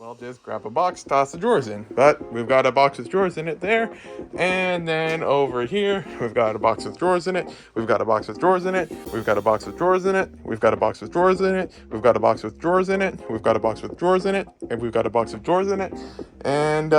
I'll just grab a box, toss the drawers in. But we've got a box with drawers in it there. And then over here, we've got a box with drawers in it. We've got a box with drawers in it. We've got a box with drawers in it. We've got a box with drawers in it. We've got a box with drawers in it. We've got a box with drawers in it. And we've got a box of drawers in it. And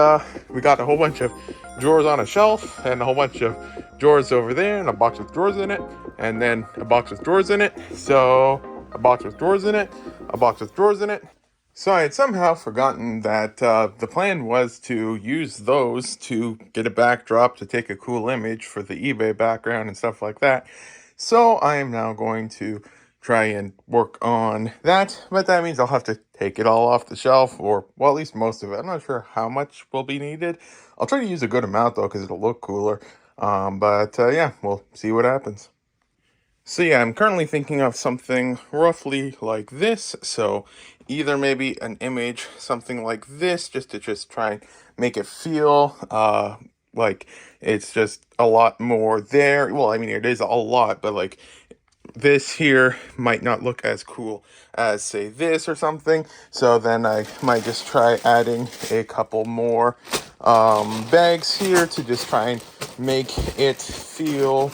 we got a whole bunch of drawers on a shelf and a whole bunch of drawers over there and a box with drawers in it. And then a box with drawers in it. So a box with drawers in it. A box with drawers in it. So I had somehow forgotten that the plan was to use those to get a backdrop to take a cool image for the eBay background and stuff like that. So I am now going to try and work on that, but that means I'll have to take it all off the shelf, or, well, at least most of it. I'm not sure how much will be needed. I'll try to use a good amount, though, because it'll look cooler. But yeah, we'll see what happens. So yeah, I'm currently thinking of something roughly like this. So either maybe an image, something like this, just to try and make it feel like it's just a lot more there. Well, I mean, it is a lot, but like this here might not look as cool as, say, this or something. So then I might just try adding a couple more bags here to just try and make it feel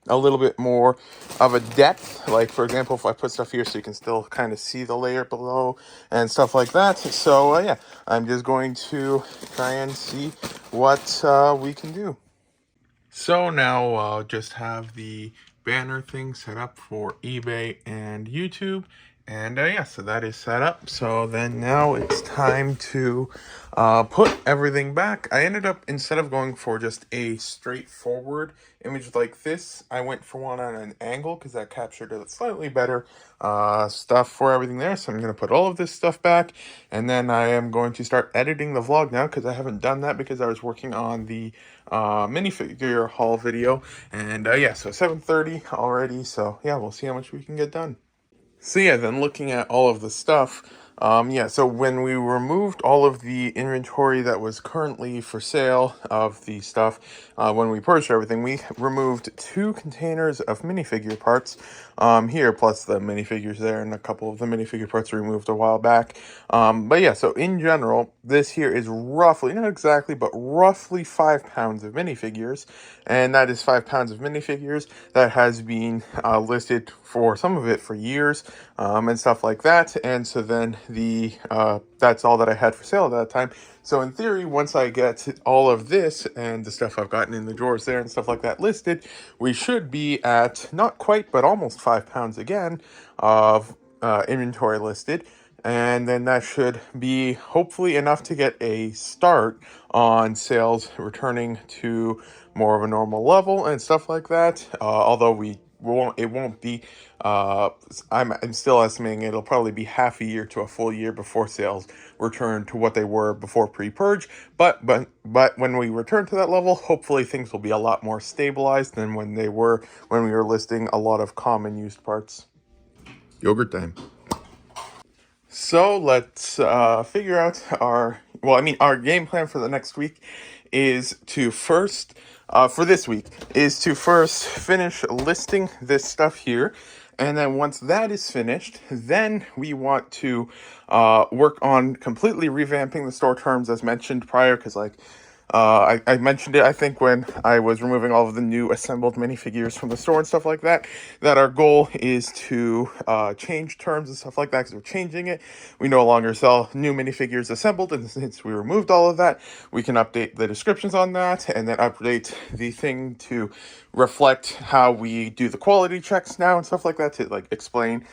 a little bit more of a depth. Like, for example, if I put stuff here so you can still kind of see the layer below and stuff like that. So yeah, I'm just going to try and see what we can do. So now just have the banner thing set up for eBay and YouTube. And yeah, so that is set up. So then now it's time to put everything back. I ended up, instead of going for just a straightforward image like this, I went for one on an angle because that captured a slightly better stuff for everything there. So I'm going to put all of this stuff back. And then I am going to start editing the vlog now because I haven't done that because I was working on the minifigure haul video. And yeah, so 7:30 already. So yeah, we'll see how much we can get done. So yeah, then looking at all of the stuff, yeah, so when we removed all of the inventory that was currently for sale of the stuff, when we purged everything, we removed 2 containers of minifigure parts here, plus the minifigures there, and a couple of the minifigure parts removed a while back. But yeah, so in general, this here is roughly, not exactly, but roughly 5 pounds of minifigures, and that is 5 pounds of minifigures that has been listed for some of it for years, and stuff like that. And so then the that's all that I had for sale at that time. So in theory, once I get all of this and the stuff I've gotten in the drawers there and stuff like that listed, we should be at not quite, but almost 5 pounds again of inventory listed. And then that should be hopefully enough to get a start on sales returning to more of a normal level and stuff like that. Although it won't be, I'm still estimating it'll probably be half a year to a full year before sales return to what they were before pre-purge. But when we return to that level, hopefully things will be a lot more stabilized than when we were listing a lot of common used parts. Yogurt time. So let's figure out our game plan for the next week is to first, for this week, is to first finish listing this stuff here. And then once that is finished, then we want to work on completely revamping the store terms as mentioned prior, because like, I mentioned it, I think, when I was removing all of the new assembled minifigures from the store and stuff like that, that our goal is to change terms and stuff like that, because we're changing it. We no longer sell new minifigures assembled, and since we removed all of that, we can update the descriptions on that, and then update the thing to reflect how we do the quality checks now and stuff like that, to like explain.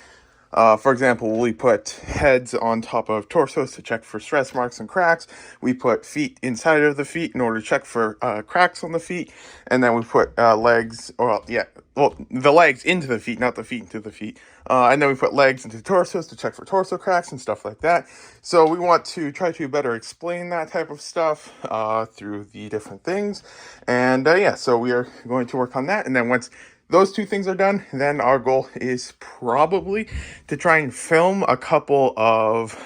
For example, we put heads on top of torsos to check for stretch marks and cracks. We put feet inside of the feet in order to check for cracks on the feet. And then we put legs, the legs into the feet, not the feet into the feet. And then we put legs into torsos to check for torso cracks and stuff like that. So we want to try to better explain that type of stuff through the different things. And yeah, so we are going to work on that. And then once those two things are done, then our goal is probably to try and film a couple of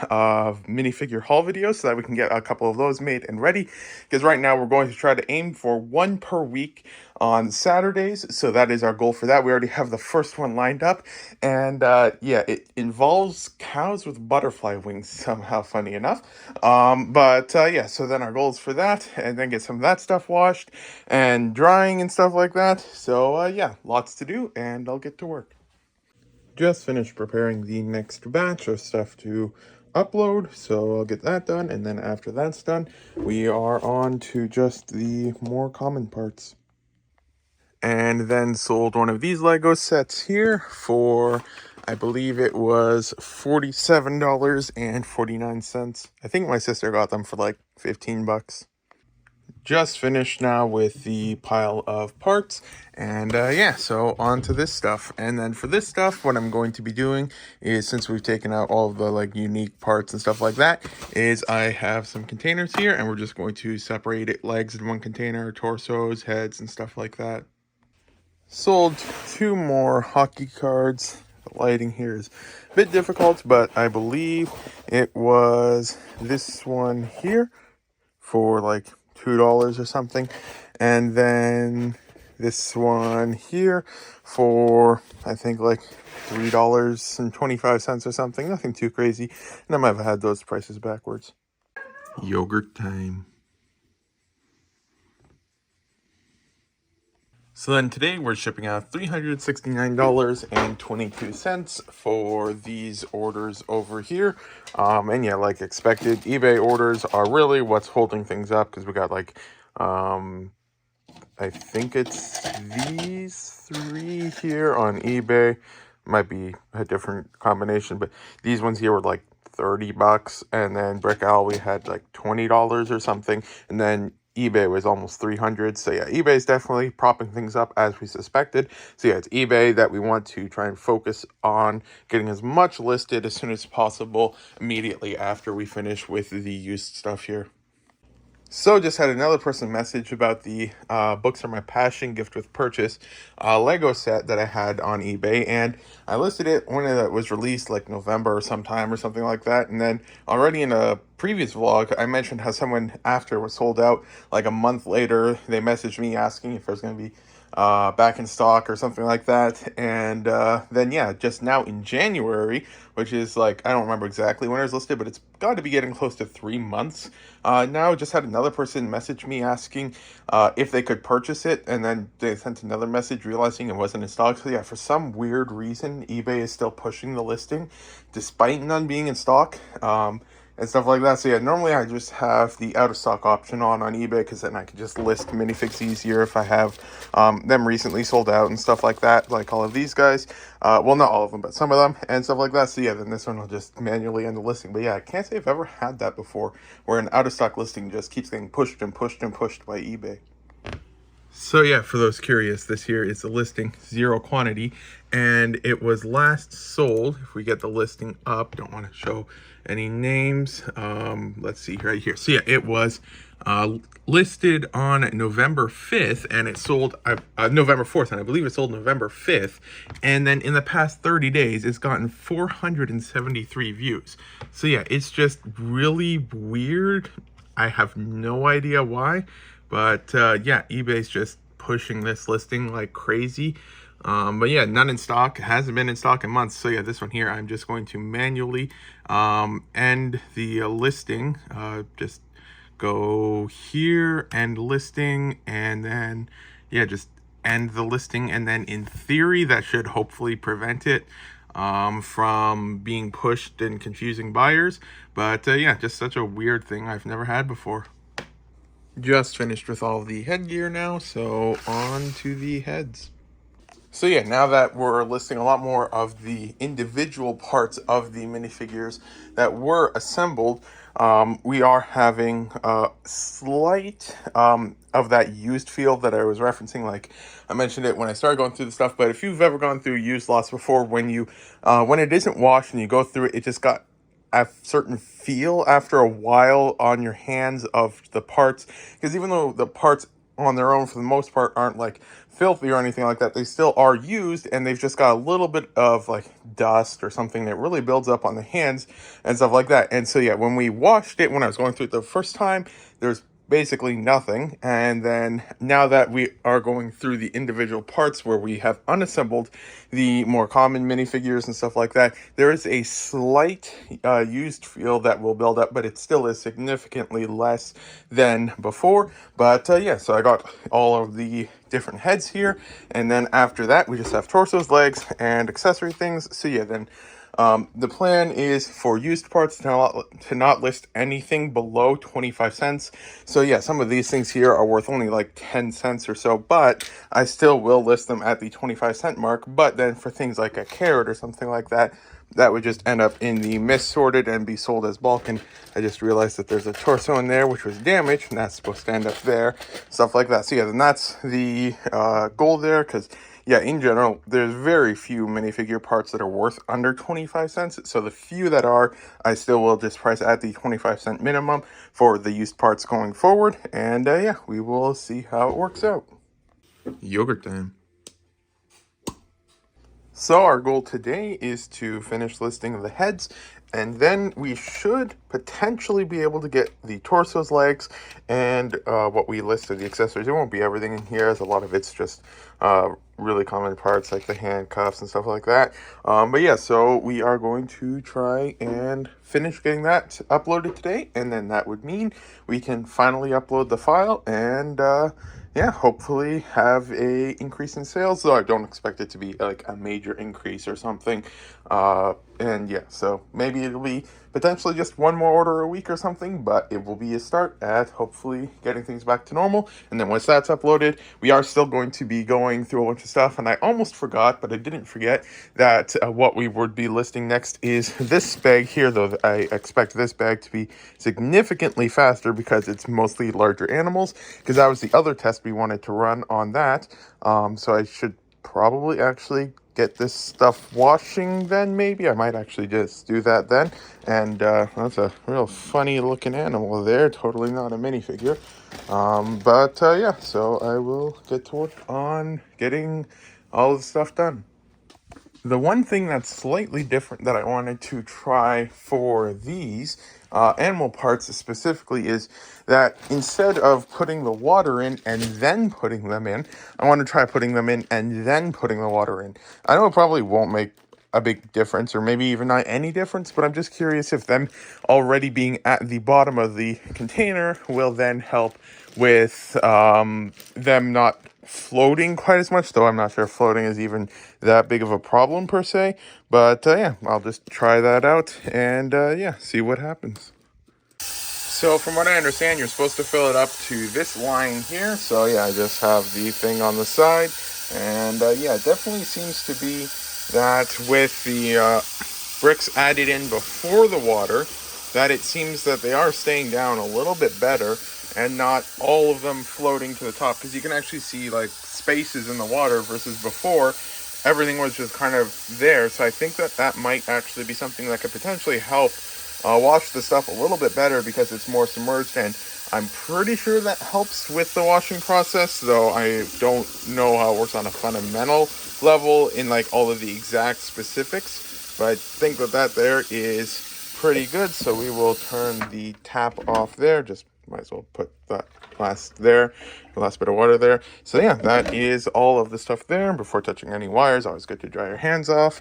minifigure haul videos so that we can get a couple of those made and ready. Because right now we're going to try to aim for one per week on Saturdays. So that is our goal for that. We already have the first one lined up. And yeah, it involves cows with butterfly wings somehow, funny enough. But yeah, so then our goal is for that, and then get some of that stuff washed and drying and stuff like that. So yeah, lots to do, and I'll get to work. Just finished preparing the next batch of stuff to upload, so I'll get that done, and then after that's done, we are on to just the more common parts. And then sold one of these Lego sets here for, I believe it was $47.49. I think my sister got them for like 15 bucks. Just finished now with the pile of parts, and yeah, so on to this stuff. And then for this stuff, what I'm going to be doing is, since we've taken out all of the like unique parts and stuff like that, is I have some containers here, and we're just going to separate it, legs in one container, torsos, heads, and stuff like that. Sold two more hockey cards. The lighting here is a bit difficult, but I believe it was this one here for like $2 or something, and then this one here for I think like $3.25 or something. Nothing too crazy, and I might have had those prices backwards. Yogurt time. So then today we're shipping out $369.22 for these orders over here. And yeah, like expected, eBay orders are really what's holding things up, because we got like, I think it's these three here on eBay. Might be a different combination, but these ones here were like 30 bucks, and then Brick Owl we had like $20 or something, and then eBay was almost 300. So yeah, eBay is definitely propping things up as we suspected. So yeah, it's eBay that we want to try and focus on getting as much listed as soon as possible immediately after we finish with the used stuff here. So just had another person message about the Books Are My Passion gift with purchase Lego set that I had on eBay, and I listed it when it was released, like November or sometime or something like that. And then already in a previous vlog, I mentioned how someone after was sold out, like a month later, they messaged me asking if there's going to be back in stock or something like that. And then yeah, just now in January, which is like, I don't remember exactly when it was listed, but it's got to be getting close to 3 months now. Just had another person message me asking if they could purchase it, and then they sent another message realizing it wasn't in stock. So yeah, for some weird reason, eBay is still pushing the listing despite none being in stock. And stuff like that. So yeah, normally I just have the out of stock option on eBay, because then I can just list minifigs easier if I have them recently sold out and stuff like that, like all of these guys. Well, not all of them, but some of them and stuff like that. So yeah, then this one will just manually end the listing. But yeah, I can't say I've ever had that before, where an out of stock listing just keeps getting pushed and pushed and pushed by eBay. So yeah, for those curious, this here is the listing, 0 quantity, and it was last sold. If we get the listing up, don't want to show any names. Let's see right here. So yeah, it was listed on November 5th, and it sold November 4th, and I believe it sold November 5th. And then in the past 30 days, it's gotten 473 views. So yeah, it's just really weird. I have no idea why. But yeah, eBay's just pushing this listing like crazy. But yeah, none in stock. Hasn't been in stock in months. So yeah, this one here, I'm just going to manually end the listing. Just go here, end listing, and then yeah, just end the listing. And then in theory, that should hopefully prevent it from being pushed and confusing buyers. But yeah, just such a weird thing I've never had before. Just finished with all the headgear now, so on to the heads. So yeah, now that we're listing a lot more of the individual parts of the minifigures that were assembled, we are having a slight of that used feel that I was referencing. Like I mentioned it when I started going through the stuff, but if you've ever gone through used lots before, when you when it isn't washed and you go through it, it just got a certain feel after a while on your hands of the parts, because even though the parts on their own for the most part aren't like filthy or anything like that. They still are used, and they've just got a little bit of like dust or something that really builds up on the hands and stuff like that. And so yeah, when we washed it, when I was going through it the first time, there's basically nothing. And then now that we are going through the individual parts where we have unassembled the more common minifigures and stuff like that, there is a slight used feel that will build up, but it still is significantly less than before. But yeah, so I got all of the different heads here, and then after that we just have torsos, legs, and accessory things. So yeah, then the plan is for used parts to not list anything below 25 cents. So yeah, some of these things here are worth only like 10 cents or so, but I still will list them at the 25-cent mark. But then for things like a carrot or something like that, that would just end up in the mis-sorted and be sold as bulk. And I just realized that there's a torso in there which was damaged, and that's supposed to end up there, stuff like that. So yeah, then that's the goal there, because yeah, in general, there's very few minifigure parts that are worth under 25 cents. So the few that are, I still will just price at the 25-cent minimum for the used parts going forward. And yeah, we will see how it works out. Yogurt time. So our goal today is to finish listing the heads, and then we should potentially be able to get the torsos, legs, and what we listed, the accessories. It won't be everything in here, as a lot of it's just really common parts like the handcuffs and stuff like that. But yeah, so we are going to try and finish getting that uploaded today, and then that would mean we can finally upload the file and yeah, hopefully have a increase in sales, though I don't expect it to be like a major increase or something. And yeah, so maybe it'll be potentially just one more order a week or something, but it will be a start at hopefully getting things back to normal. And then once that's uploaded, we are still going to be going through a bunch of stuff. And I almost forgot, but I didn't forget that what we would be listing next is this bag here, though I expect this bag to be significantly faster because it's mostly larger animals, because that was the other test we wanted to run on that. So I should probably actually get this stuff washing then. Maybe I might actually just do that then. And that's a real funny looking animal there, totally not a minifigure. But yeah, so I will get to work on getting all the stuff done. The one thing that's slightly different that I wanted to try for these animal parts specifically is that instead of putting the water in and then putting them in, I want to try putting them in and then putting the water in. I know it probably won't make a big difference, or maybe even not any difference, but I'm just curious if them already being at the bottom of the container will then help with them not floating quite as much, though I'm not sure if floating is even that big of a problem per se. But yeah, I'll just try that out and yeah, see what happens. So from what I understand, you're supposed to fill it up to this line here. So yeah, I just have the thing on the side, and yeah, it definitely seems to be that with the bricks added in before the water, that it seems that they are staying down a little bit better and not all of them floating to the top, because you can actually see like spaces in the water versus before everything was just kind of there. So I think that that might actually be something that could potentially help wash the stuff a little bit better because it's more submerged, and I'm pretty sure that helps with the washing process, though I don't know how it works on a fundamental level in like all of the exact specifics, but I think that that there is pretty good. So we will turn the tap off there. Just might as well put that last there, the last bit of water there. So yeah, that is all of the stuff there. Before touching any wires, always good to dry your hands off.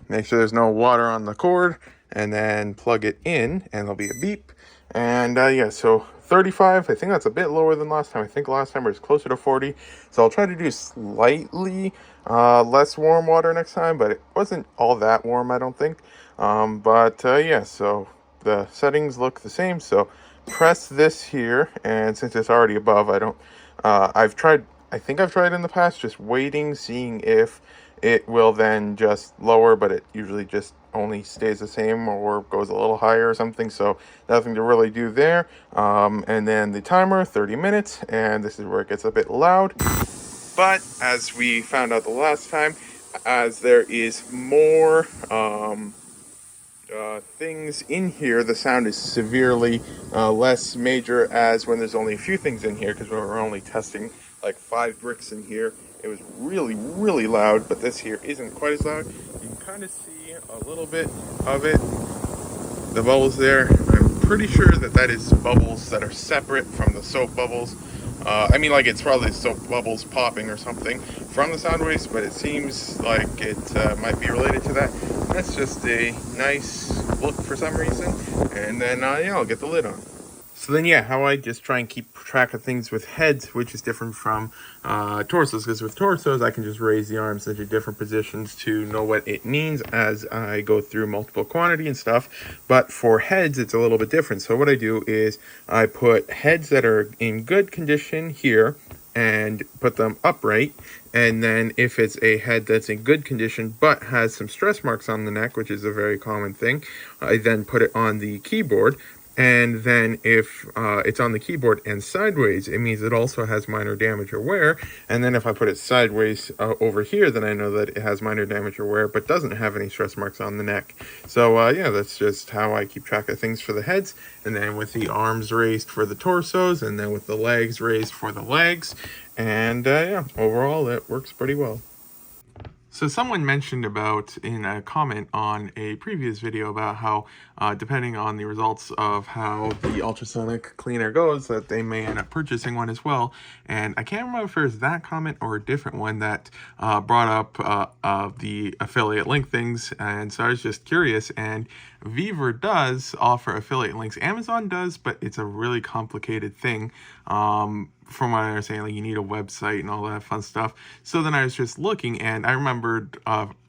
Make sure there's no water on the cord, and then plug it in and there'll be a beep. And yeah, so 35, I think that's a bit lower than last time. I think last time it was closer to 40. So I'll try to do slightly less warm water next time, but it wasn't all that warm, I don't think. But yeah, so the settings look the same. So press this here, and since it's already above, I don't, I think I've tried in the past, just waiting, seeing if it will then just lower, but it usually just only stays the same or goes a little higher or something, so nothing to really do there. And then the timer, 30 minutes, and this is where it gets a bit loud. But as we found out the last time, as there is more things in here, the sound is severely less major as when there's only a few things in here, because when we're only testing like 5 bricks in here, it was really, really loud, but this here isn't quite as loud. You can kind of see a little bit of it, the bubbles there. I'm pretty sure that that is bubbles that are separate from the soap bubbles. I mean, like, it's probably soap bubbles popping or something from the sound waves, but it seems like it might be related to that. That's just a nice look for some reason. And then, yeah, I'll get the lid on. So then, yeah, how I just try and keep track of things with heads, which is different from torsos, because with torsos, I can just raise the arms into different positions to know what it means as I go through multiple quantity and stuff. But for heads, it's a little bit different. So what I do is I put heads that are in good condition here and put them upright. And then if it's a head that's in good condition but has some stress marks on the neck, which is a very common thing, I then put it on the keyboard. And then if it's on the keyboard and sideways, it means it also has minor damage or wear. And then if I put it sideways over here, then I know that it has minor damage or wear, but doesn't have any stress marks on the neck. So yeah, that's just how I keep track of things for the heads. And then with the arms raised for the torsos, and then with the legs raised for the legs. And yeah, overall, it works pretty well. So someone mentioned about in a comment on a previous video about how depending on the results of how the ultrasonic cleaner goes, that they may end up purchasing one as well. And I can't remember if it was that comment or a different one that brought up the affiliate link things. And so I was just curious, and Viver does offer affiliate links. Amazon does, but it's a really complicated thing. From what I understand, like, you need a website and all that fun stuff. So then I was just looking, and I remembered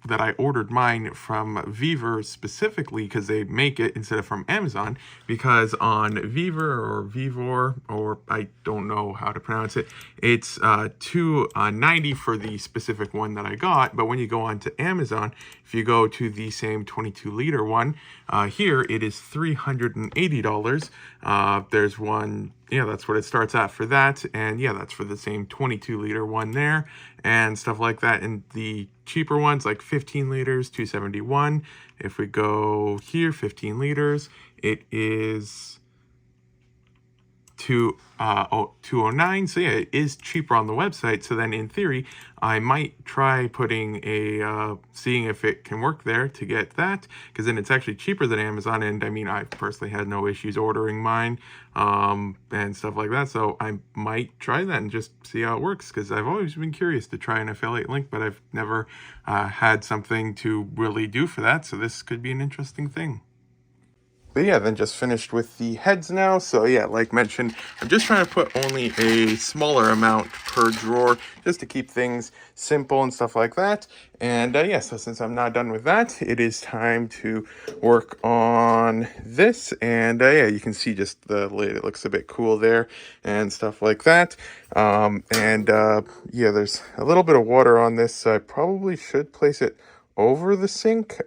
that I ordered mine from Viver specifically because they make it instead of from Amazon, because on Viver or Vivor, or I don't know how to pronounce it, it's $290 for the specific one that I got. But when you go on to Amazon, if you go to the same 22-liter one, here it is $380. There's one, yeah, that's what it starts at for that. And yeah, that's for the same 22-liter one there and stuff like that. And the cheaper ones, like 15 liters, $271. If we go here, 15 liters, it is $209. So yeah, it is cheaper on the website. So then in theory, I might try putting a seeing if it can work there to get that, because then it's actually cheaper than Amazon. And I mean, I personally had no issues ordering mine and stuff like that. So I might try that and just see how it works, because I've always been curious to try an affiliate link, but I've never had something to really do for that. So this could be an interesting thing. But yeah, then just finished with the heads now. So yeah, like mentioned, I'm just trying to put only a smaller amount per drawer just to keep things simple and stuff like that. And yeah, so since I'm not done with that, it is time to work on this. And yeah, you can see just the lid, it looks a bit cool there and stuff like that. Yeah, there's a little bit of water on this, so I probably should place it over the sink.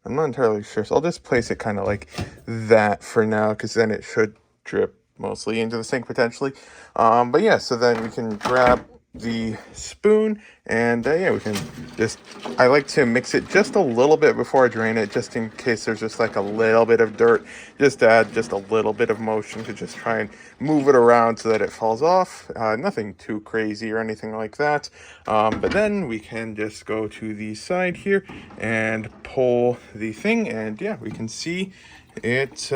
I'm not entirely sure, so I'll just place it kind of like that for now, because then it should drip mostly into the sink potentially. But yeah, so then we can grab the spoon, and yeah, we can just, I like to mix it just a little bit before I drain it, just in case there's just like a little bit of dirt, just to add just a little bit of motion to just try and move it around so that it falls off. Nothing too crazy or anything like that. But then we can just go to the side here and pull the thing, and yeah, we can see it's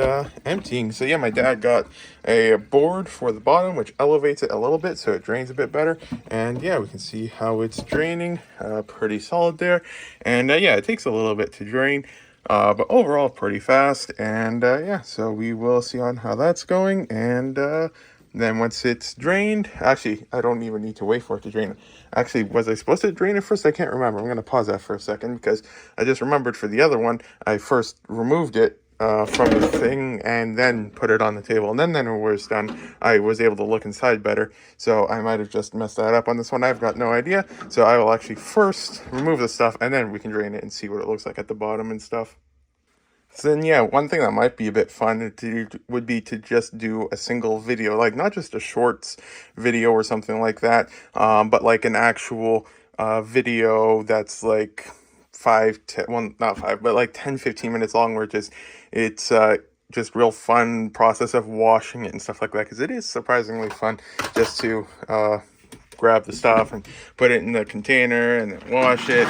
emptying. So yeah, my dad got a board for the bottom, which elevates it a little bit so it drains a bit better. And yeah, we can see how it's draining, pretty solid there. And yeah, it takes a little bit to drain, but overall pretty fast. And yeah, so we will see on how that's going. And then once it's drained, actually, I don't even need to wait for it to drain. Actually, was I supposed to drain it first? I can't remember. I'm going to pause that for a second, because I just remembered for the other one, I first removed it from the thing and then put it on the table. And then when it was done, I was able to look inside better. So I might have just messed that up on this one. I've got no idea. So I will actually first remove the stuff, and then we can drain it and see what it looks like at the bottom and stuff. So then, yeah, one thing that might be a bit fun to do would be to just do a single video, like not just a shorts video or something like that, but like an actual video that's like not 5, but like 10-15 minutes long, where it's just real fun process of washing it and stuff like that, because it is surprisingly fun just to grab the stuff and put it in the container and then wash it,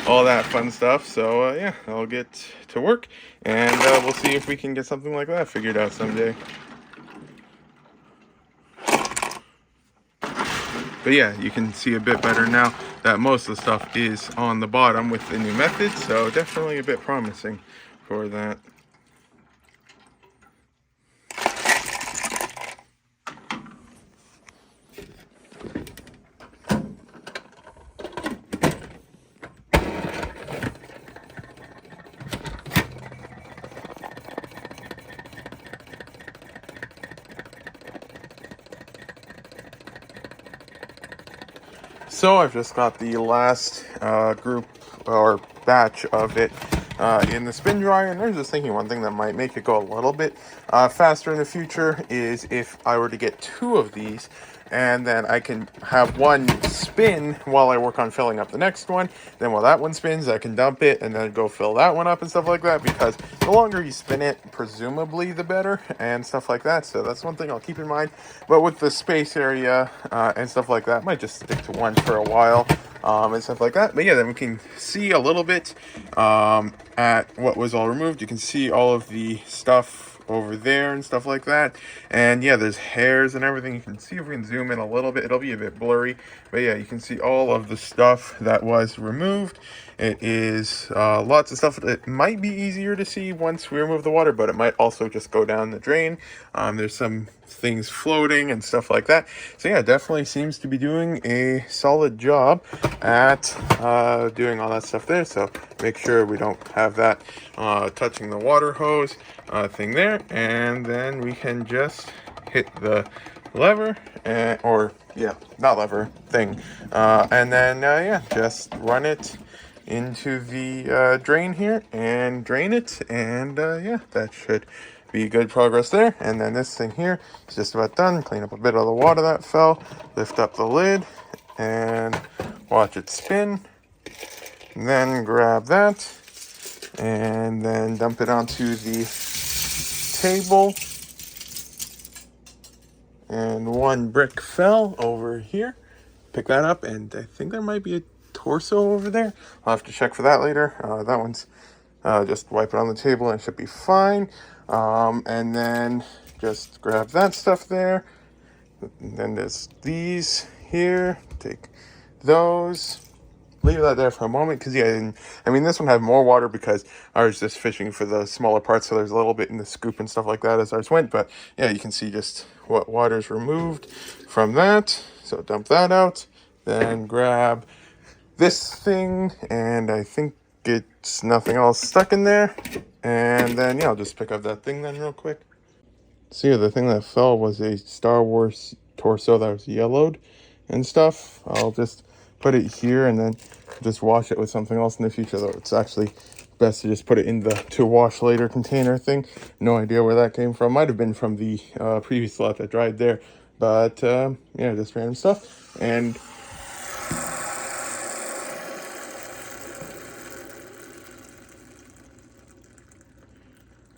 all that fun stuff. So yeah, I'll get to work, and we'll see if we can get something like that figured out someday. But yeah, you can see a bit better now that most of the stuff is on the bottom with the new method, so definitely a bit promising for that. So I've just got the last group or batch of it in the spin dryer, and I was just thinking one thing that might make it go a little bit faster in the future is if I were to get 2 of these, and then I can have one spin while I work on filling up the next one. Then while that one spins, I can dump it and then go fill that one up and stuff like that, because the longer you spin it, presumably the better and stuff like that. So that's one thing I'll keep in mind. But with the space area and stuff like that, I might just stick to one for a while and stuff like that. But yeah, then we can see a little bit at what was all removed. You can see all of the stuff over there and stuff like that, and yeah, there's hairs and everything. You can see if we can zoom in a little bit, it'll be a bit blurry, but yeah, you can see all of the stuff that was removed. It is lots of stuff that might be easier to see once we remove the water, but it might also just go down the drain. There's some things floating and stuff like that. So yeah, definitely seems to be doing a solid job at doing all that stuff there. So make sure we don't have that touching the water hose thing there, and then we can just hit the lever or yeah, not lever thing, and then yeah, just run it into the drain here and drain it, and yeah, that should be good progress there. And then this thing here is just about done. Clean up a bit of the water that fell, lift up the lid and watch it spin, and then grab that and then dump it onto the table. And one brick fell over here. Pick that up, and I think there might be a torso over there. I'll have to check for that later. That one's just wipe it on the table and it should be fine. And then just grab that stuff there. And then there's these here. Take those. Leave that there for a moment, because yeah, I mean, this one had more water because I was just fishing for the smaller parts, so there's a little bit in the scoop and stuff like that as ours went. But yeah, you can see just what water's removed from that. So dump that out, then grab this thing, and I think it's nothing else stuck in there. And then yeah, I'll just pick up that thing then real quick. So yeah, the thing that fell was a Star Wars torso that was yellowed and stuff. I'll just put it here and then just wash it with something else in the future, though it's actually best to just put it in the to wash later container thing. No idea where that came from. Might have been from the previous lot that dried there, but yeah, just random stuff. And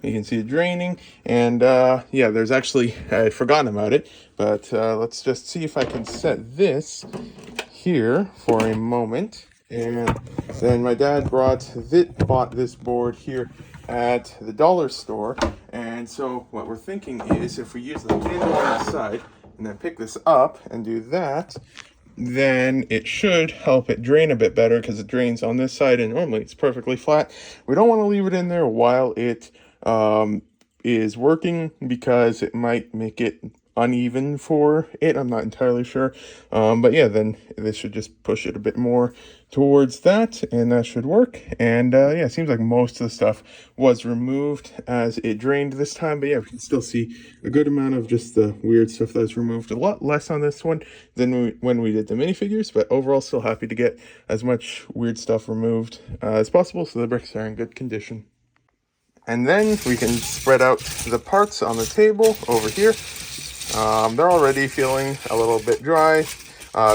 you can see it draining, and yeah, there's actually, I had forgotten about it, but let's just see if I can set this here for a moment. And then my dad bought this board here at the dollar store, and so what we're thinking is if we use the handle on the side and then pick this up and do that, then it should help it drain a bit better, because it drains on this side and normally it's perfectly flat. We don't want to leave it in there while it is working, because it might make it uneven for it. I'm not entirely sure, but yeah, then this should just push it a bit more towards that, and that should work. And yeah, it seems like most of the stuff was removed as it drained this time, but yeah, we can still see a good amount of just the weird stuff that's removed. A lot less on this one than when we did the minifigures, but overall still happy to get as much weird stuff removed as possible, so the bricks are in good condition. And then we can spread out the parts on the table over here. They're already feeling a little bit dry.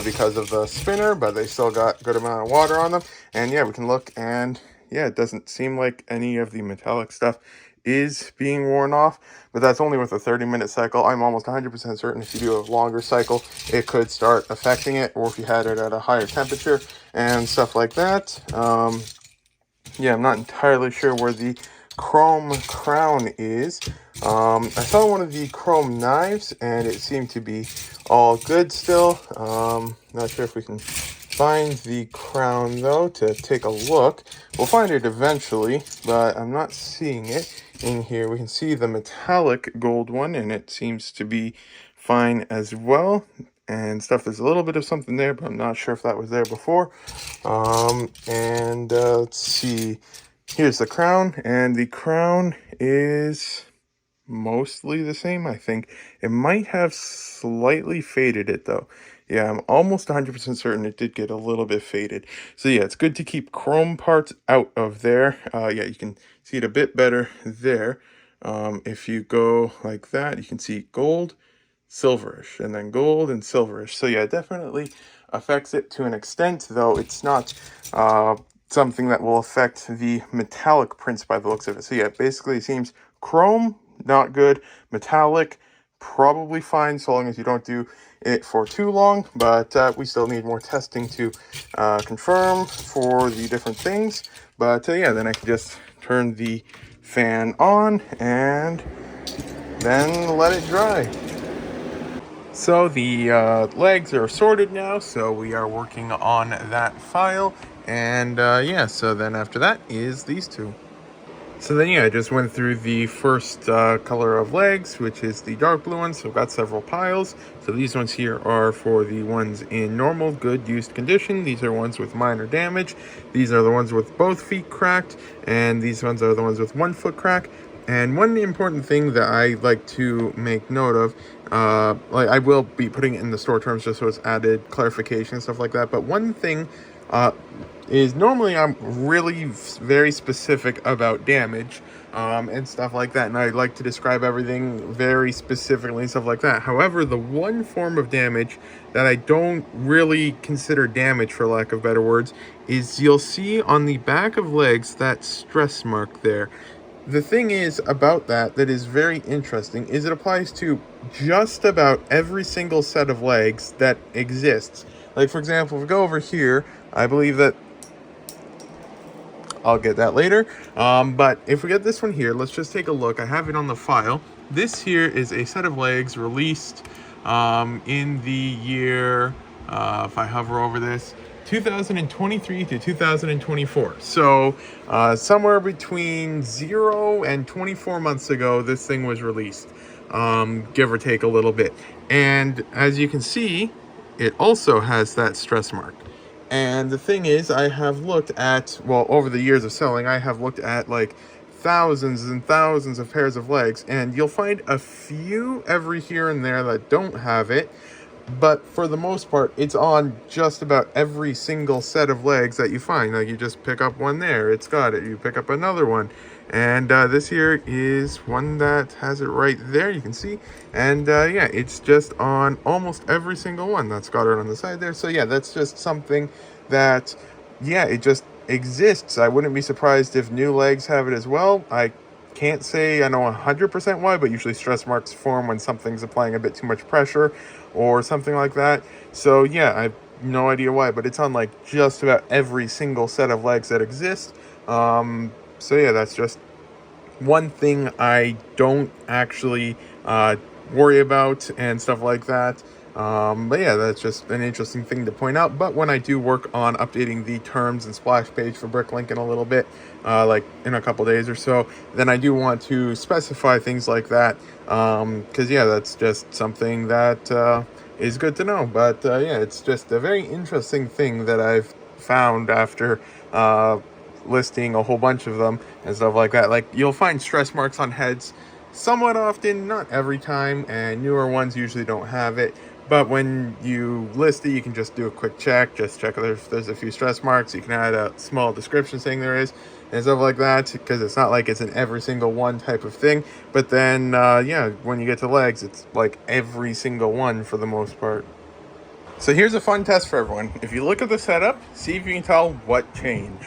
because of the spinner, but they still got good amount of water on them. And yeah, we can look, and yeah, it doesn't seem like any of the metallic stuff is being worn off, but that's only with a 30-minute cycle. I'm almost 100% certain if you do a longer cycle, it could start affecting it, or if you had it at a higher temperature and stuff like that. Yeah, I'm not entirely sure where the chrome crown is. I saw one of the chrome knives, and it seemed to be all good still. Not sure if we can find the crown, though, to take a look. We'll find it eventually, but I'm not seeing it in here. We can see the metallic gold one, and it seems to be fine as well. And stuff, there's a little bit of something there, but I'm not sure if that was there before. Let's see. Here's the crown, and the crown is mostly the same, I think. It might have slightly faded it, though. Yeah, I'm almost 100% certain it did get a little bit faded. So yeah, it's good to keep chrome parts out of there. Yeah, you can see it a bit better there. If you go like that, you can see gold, silverish, and then gold and silverish. So yeah, it definitely affects it to an extent, though it's not something that will affect the metallic prints by the looks of it. So yeah, basically it seems chrome, not good. Metallic, probably fine, so long as you don't do it for too long. But we still need more testing to confirm for the different things. But yeah, then I can just turn the fan on and then let it dry. So the legs are sorted now, so we are working on that file. And yeah, so then after that is these two. So then, yeah, I just went through the first color of legs, which is the dark blue ones. So I've got several piles. So these ones here are for the ones in normal, good, used condition. These are ones with minor damage. These are the ones with both feet cracked. And these ones are the ones with 1 foot crack. And one important thing that I like to make note of, like I will be putting it in the store terms just so it's added clarification and stuff like that. But one thing is normally I'm really very specific about damage and stuff like that, and I like to describe everything very specifically and stuff like that. However, the one form of damage that I don't really consider damage, for lack of better words, is you'll see on the back of legs that stress mark there. The thing is about that is very interesting is it applies to just about every single set of legs that exists. Like, for example, if we go over here, I believe that I'll get that later. But if we get this one here, let's just take a look. I have it on the file. This here is a set of legs released in the year, if I hover over this, 2023 to 2024. So somewhere between 0 and 24 months ago, this thing was released, give or take a little bit. And as you can see, it also has that stress mark. And the thing is, I have looked at, well, over the years of selling, I have looked at like thousands and thousands of pairs of legs, and you'll find a few every here and there that don't have it. But for the most part, it's on just about every single set of legs that you find. Like, you just pick up one there, it's got it. You pick up another one. And this here is one that has it right there, you can see. And yeah, it's just on almost every single one that's got it on the side there. So yeah, that's just something that, yeah, it just exists. I wouldn't be surprised if new legs have it as well. I can't say I know 100% why, but usually stress marks form when something's applying a bit too much pressure or something like that. So yeah, I have no idea why, but it's on like just about every single set of legs that exist. So yeah, that's just one thing I don't actually worry about and stuff like that. But yeah, that's just an interesting thing to point out. But when I do work on updating the terms and splash page for Bricklink in a little bit, like in a couple days or so, then I do want to specify things like that. Because yeah, that's just something that is good to know. But yeah, it's just a very interesting thing that I've found after listing a whole bunch of them and stuff like that. Like, you'll find stress marks on heads somewhat often, not every time, and newer ones usually don't have it. But when you list it, you can just do a quick check, just check if there's a few stress marks. You can add a small description saying there is and stuff like that, because it's not like it's in every single one type of thing. But then yeah, when you get to legs, it's like every single one for the most part. So here's a fun test for everyone. If you look at the setup, see if you can tell what changed.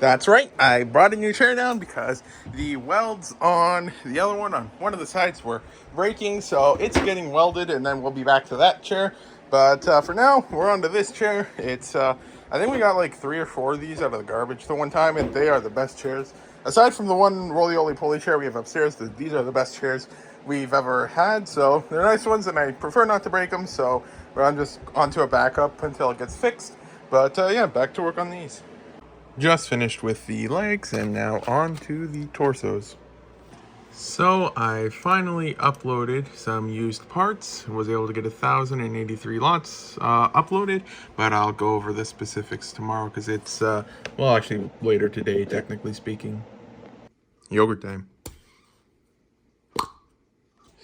That's right, I brought a new chair down because the welds on the other one on one of the sides were breaking, so it's getting welded, and then we'll be back to that chair. But for now, we're on to this chair. It's I think we got like 3 or 4 of these out of the garbage the one time, and they are the best chairs. Aside from the one roly-oly-poly chair we have upstairs, these are the best chairs we've ever had, so they're nice ones, and I prefer not to break them, so I'm just onto a backup until it gets fixed. But yeah, back to work on these. Just finished with the legs, and now on to the torsos. So I finally uploaded some used parts, was able to get 1,083 lots uploaded, but I'll go over the specifics tomorrow because it's, well, actually later today, technically speaking. Yogurt time.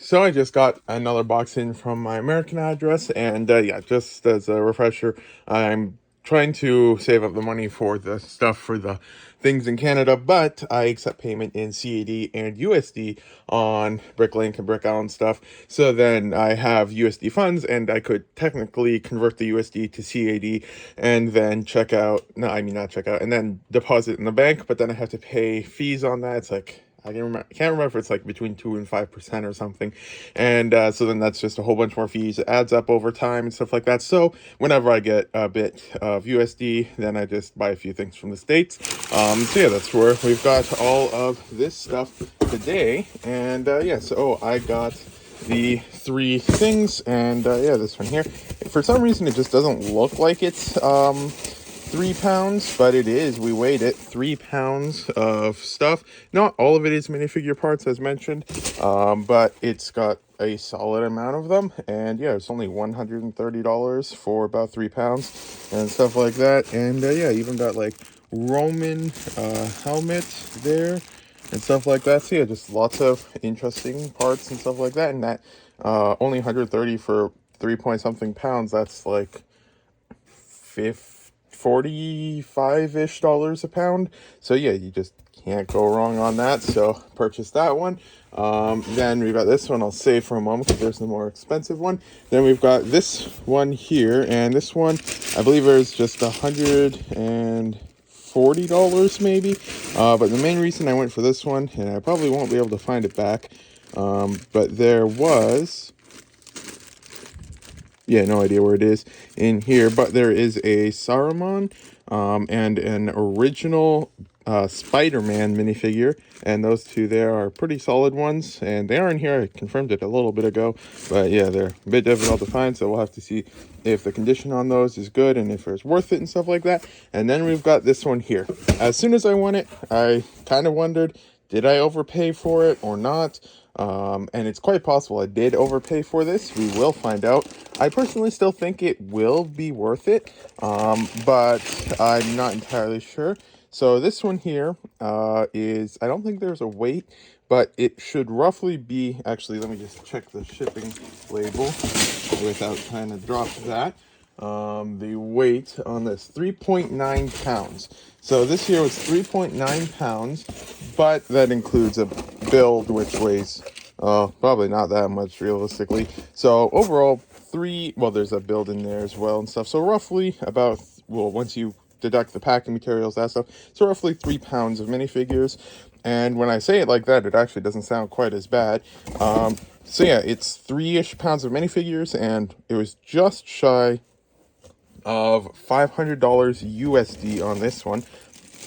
So I just got another box in from my American address, and yeah, just as a refresher, I'm trying to save up the money for the stuff for the things in Canada, but I accept payment in CAD and USD on Bricklink and Brick Island stuff. So then I have USD funds, and I could technically convert the USD to CAD and then check out. No, I mean not check out, and then deposit in the bank. But then I have to pay fees on that. It's like, I can't remember if it's like between 2 and 5% or something. And so then that's just a whole bunch more fees. It adds up over time and stuff like that. So whenever I get a bit of USD, then I just buy a few things from the States. So yeah, that's where we've got all of this stuff today. And yeah, so I got the 3 things, and yeah, this one here. For some reason, it just doesn't look like it's 3 pounds, but it is. We weighed it. 3 pounds of stuff. Not all of it is minifigure parts, as mentioned, but it's got a solid amount of them. And yeah, it's only $130 for about 3 pounds and stuff like that. And yeah, even got like Roman helmet there and stuff like that. So yeah, just lots of interesting parts and stuff like that. And that only 130 for 3 point something pounds. That's like 45-ish dollars a pound. So yeah, you just can't go wrong on that. So purchase that one. Then we've got this one I'll save for a moment because there's the more expensive one. Then we've got this one here, and this one I believe is just $140 maybe. But the main reason I went for this one, and I probably won't be able to find it back, but there was, yeah, no idea where it is in here, but there is a Saruman and an original Spider-Man minifigure, and those two there are pretty solid ones, and they are in here. I confirmed it a little bit ago, but yeah, they're a bit difficult to find, so we'll have to see if the condition on those is good and if it's worth it and stuff like that. And then we've got this one here. As soon as I won it, I kind of wondered, did I overpay for it or not? And it's quite possible I did overpay for this. We will find out. I personally still think it will be worth it, but I'm not entirely sure. So this one here is, I don't think there's a weight, but it should roughly be, actually, let me just check the shipping label without trying to drop that. The weight on this, 3.9 pounds. So this here was 3.9 pounds, but that includes a build which weighs probably not that much realistically. So overall, well, there's a build in there as well and stuff. So roughly about, well, once you deduct the packing materials, that stuff, so roughly 3 pounds of minifigures. And when I say it like that, it actually doesn't sound quite as bad. So yeah, it's 3-ish pounds of minifigures, and it was just shy of $500 USD on this one.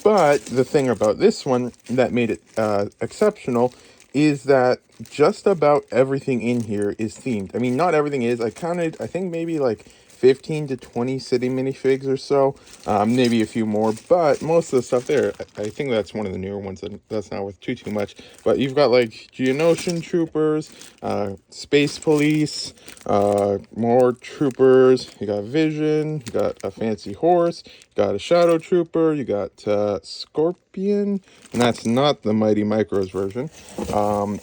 But the thing about this one that made it exceptional is that just about everything in here is themed. I mean, not everything is. I counted, I think maybe like 15 to 20 city minifigs or so, maybe a few more, but most of the stuff there, I think that's one of the newer ones, that's not worth too much. But you've got like Geonosian troopers, space police, more troopers, you got Vision, you got a fancy horse, you got a shadow trooper, you got Scorpion, and that's not the Mighty Micros version.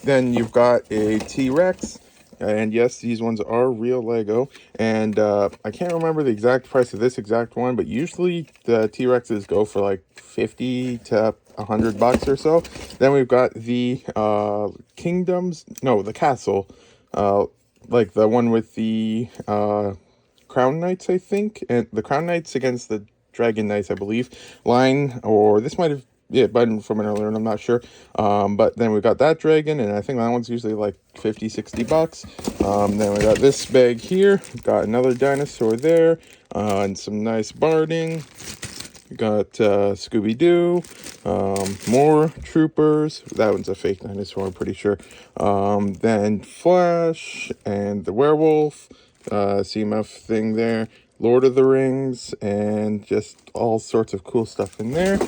Then you've got a T-Rex. And yes, these ones are real Lego. And I can't remember the exact price of this exact one, but usually the T-Rexes go for like 50 to $100 or so. Then we've got the the castle, like the one with the Crown Knights, I think, and the Crown Knights against the Dragon Knights, I believe, line, or this might have, yeah, been from an earlier one, I'm not sure. But then we got that dragon, and I think that one's usually like 50, 60 bucks. Then we got this bag here, got another dinosaur there, and some nice barding. We got Scooby-Doo, more Troopers. That one's a fake dinosaur, I'm pretty sure. Then Flash and the Werewolf, CMF thing there. Lord of the Rings, and just all sorts of cool stuff in there.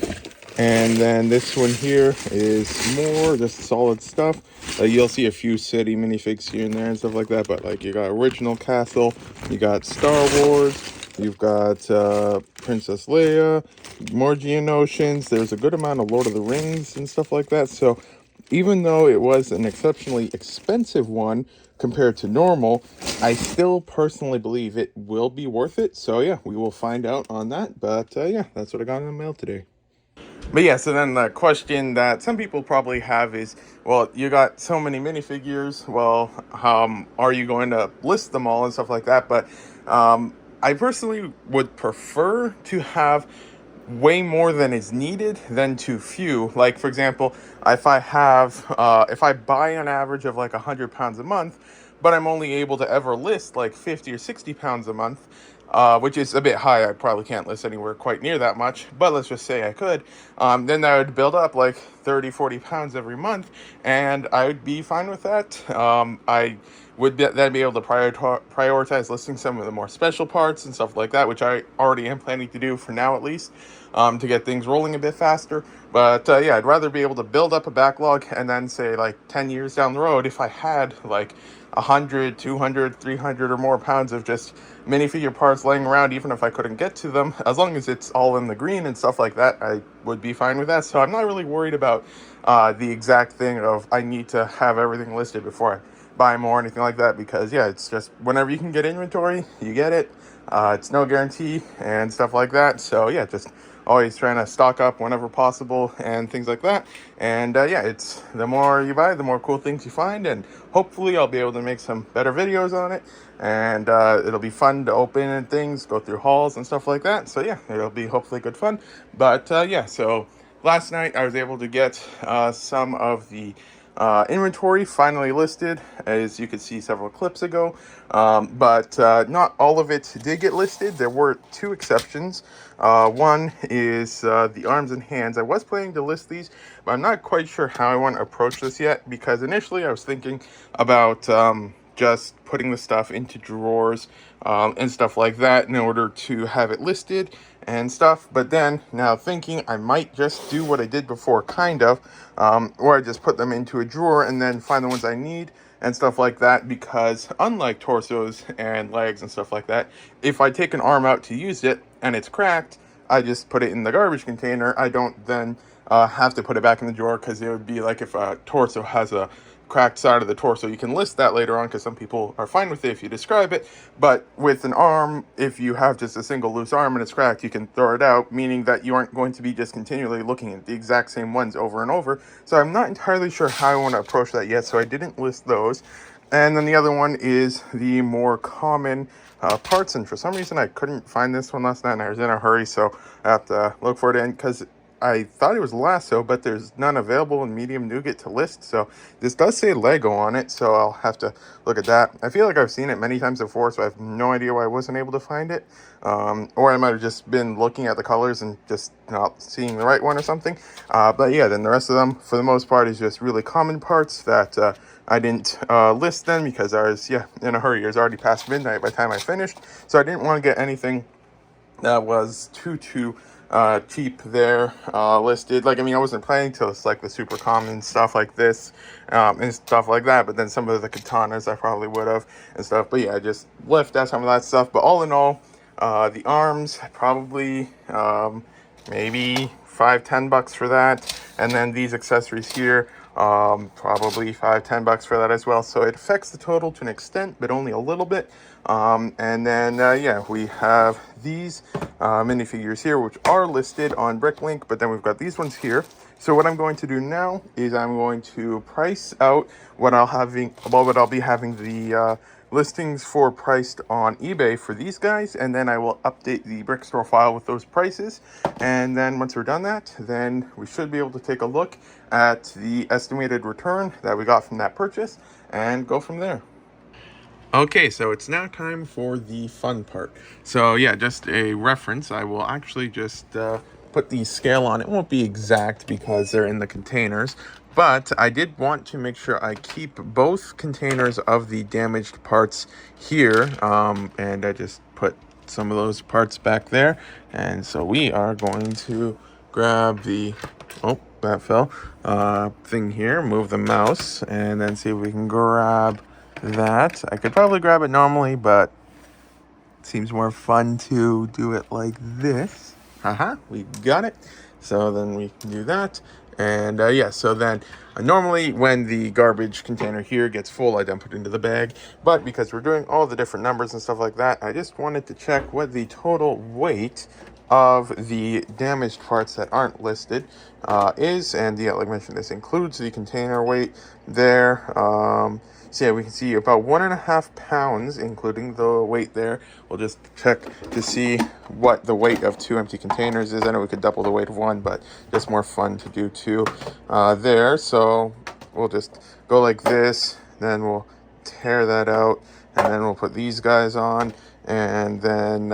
And then this one here is more just solid stuff. You'll see a few city minifigs here and there and stuff like that, but like you got original castle, you got Star Wars, you've got Princess Leia, more Geonosians. There's a good amount of Lord of the Rings and stuff like that. So even though it was an exceptionally expensive one compared to normal, I still personally believe it will be worth it. So yeah, we will find out on that. But yeah, that's what I got in the mail today. But yeah, so then the question that some people probably have is, well, you got so many minifigures. Well, are you going to list them all and stuff like that? But I personally would prefer to have way more than is needed than too few. Like, for example, if I buy an average of like 100 pounds a month, but I'm only able to ever list like 50 or 60 pounds a month, which is a bit high. I probably can't list anywhere quite near that much, but let's just say I could. Then that would build up like 30, 40 pounds every month, and I would be fine with that. I would then be able to prioritize listing some of the more special parts and stuff like that, which I already am planning to do for now at least, to get things rolling a bit faster. But yeah, I'd rather be able to build up a backlog and then say like 10 years down the road, if I had like 100, 200, 300 or more pounds of just minifigure parts laying around, even if I couldn't get to them, as long as it's all in the green and stuff like that, I would be fine with that. So I'm not really worried about the exact thing of I need to have everything listed before I buy more or anything like that, because yeah, it's just whenever you can get inventory, you get it. It's no guarantee and stuff like that. So yeah, just always trying to stock up whenever possible and things like that. And yeah, it's the more you buy, the more cool things you find, and hopefully I'll be able to make some better videos on it, and it'll be fun to open and things, go through hauls and stuff like that. So yeah, it'll be hopefully good fun. But yeah, so last night I was able to get some of the inventory finally listed, as you could see several clips ago, but not all of it did get listed. There were two exceptions. One is the arms and hands. I was planning to list these, but I'm not quite sure how I want to approach this yet, because initially I was thinking about just putting the stuff into drawers and stuff like that in order to have it listed and stuff. But then now thinking I might just do what I did before, kind of, where I just put them into a drawer and then find the ones I need and stuff like that, because unlike torsos and legs and stuff like that, if I take an arm out to use it and it's cracked, I just put it in the garbage container. I don't then have to put it back in the drawer, because it would be like if a torso has a cracked side of the torso. You can list that later on, because some people are fine with it if you describe it. But with an arm, if you have just a single loose arm and it's cracked, you can throw it out, meaning that you aren't going to be just continually looking at the exact same ones over and over. So I'm not entirely sure how I want to approach that yet, so I didn't list those. And then the other one is the more common parts, and for some reason I couldn't find this one last night and I was in a hurry, so I have to look for it, because I thought it was Lasso, but there's none available in medium nougat to list. So this does say Lego on it, so I'll have to look at that. I feel like I've seen it many times before, so I have no idea why I wasn't able to find it. Or I might have just been looking at the colors and just not seeing the right one or something. But yeah, then the rest of them, for the most part, is just really common parts that I didn't list then, because I was, yeah, in a hurry. It was already past midnight by the time I finished. So I didn't want to get anything that was too cheap there listed. Like, I mean, I wasn't planning to list like the super common stuff like this and stuff like that, but then some of the katanas I probably would have and stuff. But yeah, I just left out some of that stuff. But all in all, the arms, probably maybe $5-10 for that, and then these accessories here, probably $5-10 for that as well. So it affects the total to an extent, but only a little bit. And then yeah, we have these minifigures here, which are listed on Bricklink, but then we've got these ones here. So what I'm going to do now is I'm going to price out what I'll be having the listings for priced on eBay for these guys, and then I will update the brick store file with those prices. And then once we're done that, then we should be able to take a look at the estimated return that we got from that purchase and go from there. Okay, so it's now time for the fun part. So yeah, just a reference. I will actually just put the scale on. It won't be exact because they're in the containers, but I did want to make sure I keep both containers of the damaged parts here. And I just put some of those parts back there. And so we are going to grab the, oh, that fell, thing here, move the mouse, and then see if we can grab that. I could probably grab it normally, but it seems more fun to do it like this. Haha, we got it. So then we can do that. And yeah, so then normally when the garbage container here gets full, I then put it into the bag. But because we're doing all the different numbers and stuff like that, I just wanted to check what the total weight of the damaged parts that aren't listed is. And yeah, like I mentioned, this includes the container weight there. So yeah, we can see about 1.5 pounds, including the weight there. We'll just check to see what the weight of 2 empty containers is. I know we could double the weight of one, but just more fun to do 2 there. So we'll just go like this, then we'll tear that out, and then we'll put these guys on, and then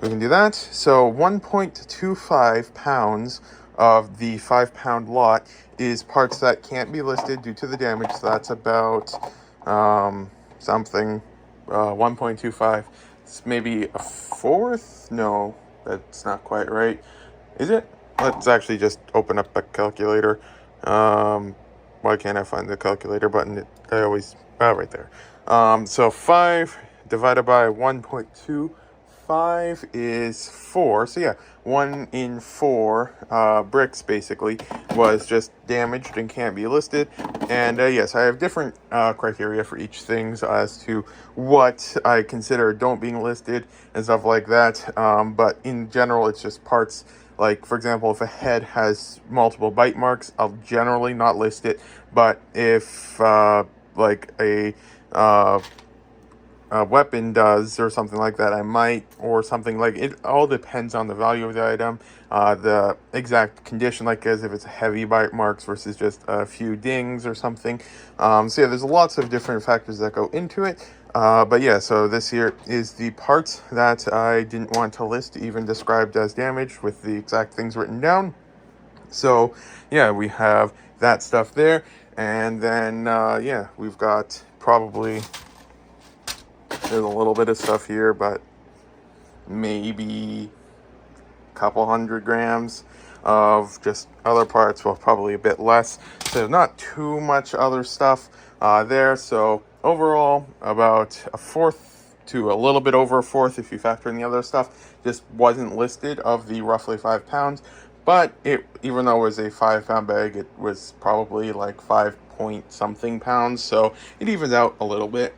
we can do that. So 1.25 pounds of the 5-pound lot is parts that can't be listed due to the damage. So that's about something 1.25. It's maybe a fourth. No, that's not quite right, is it? Let's actually just open up a calculator. Why can't I find the calculator button? I always right there. So 5 divided by 1.25 is 4. So yeah, 1 in 4 bricks basically was just damaged and can't be listed. And yes, I have different criteria for each things as to what I consider don't being listed and stuff like that. But in general, it's just parts. Like, for example, if a head has multiple bite marks, I'll generally not list it. But if like a weapon does or something like that, I might, or something like it. All depends on the value of the item, the exact condition, like as if it's heavy bite marks versus just a few dings or something. So yeah, there's lots of different factors that go into it. But yeah, so this here is the parts that I didn't want to list, even described as damaged with the exact things written down. So yeah, we have that stuff there. And then yeah, we've got probably, there's a little bit of stuff here, but maybe a couple 100 grams of just other parts. Well, probably a bit less. So not too much other stuff there. So overall, about a fourth to a little bit over a fourth, if you factor in the other stuff, just wasn't listed of the roughly 5 pounds. But it, even though it was a 5-pound bag, it was probably like 5 point something pounds. So it evens out a little bit.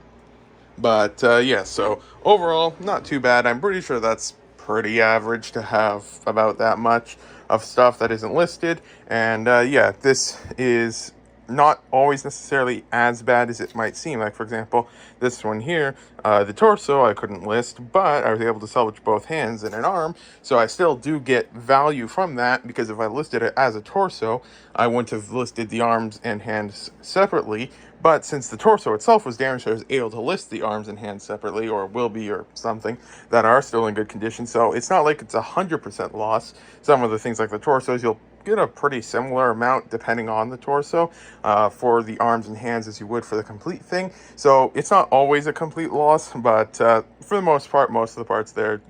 But yeah, so overall, not too bad. I'm pretty sure that's pretty average to have about that much of stuff that isn't listed. And yeah, this is not always necessarily as bad as it might seem. Like, for example, this one here, the torso I couldn't list, but I was able to salvage both hands and an arm, so I still do get value from that, because if I listed it as a torso, I wouldn't have listed the arms and hands separately. But since the torso itself was damaged, I was able to list the arms and hands separately, or will be, or something, that are still in good condition. So it's not like it's 100% loss. Some of the things like the torsos, you'll get a pretty similar amount depending on the torso for the arms and hands as you would for the complete thing. So it's not always a complete loss, but for the most part, most of the parts there,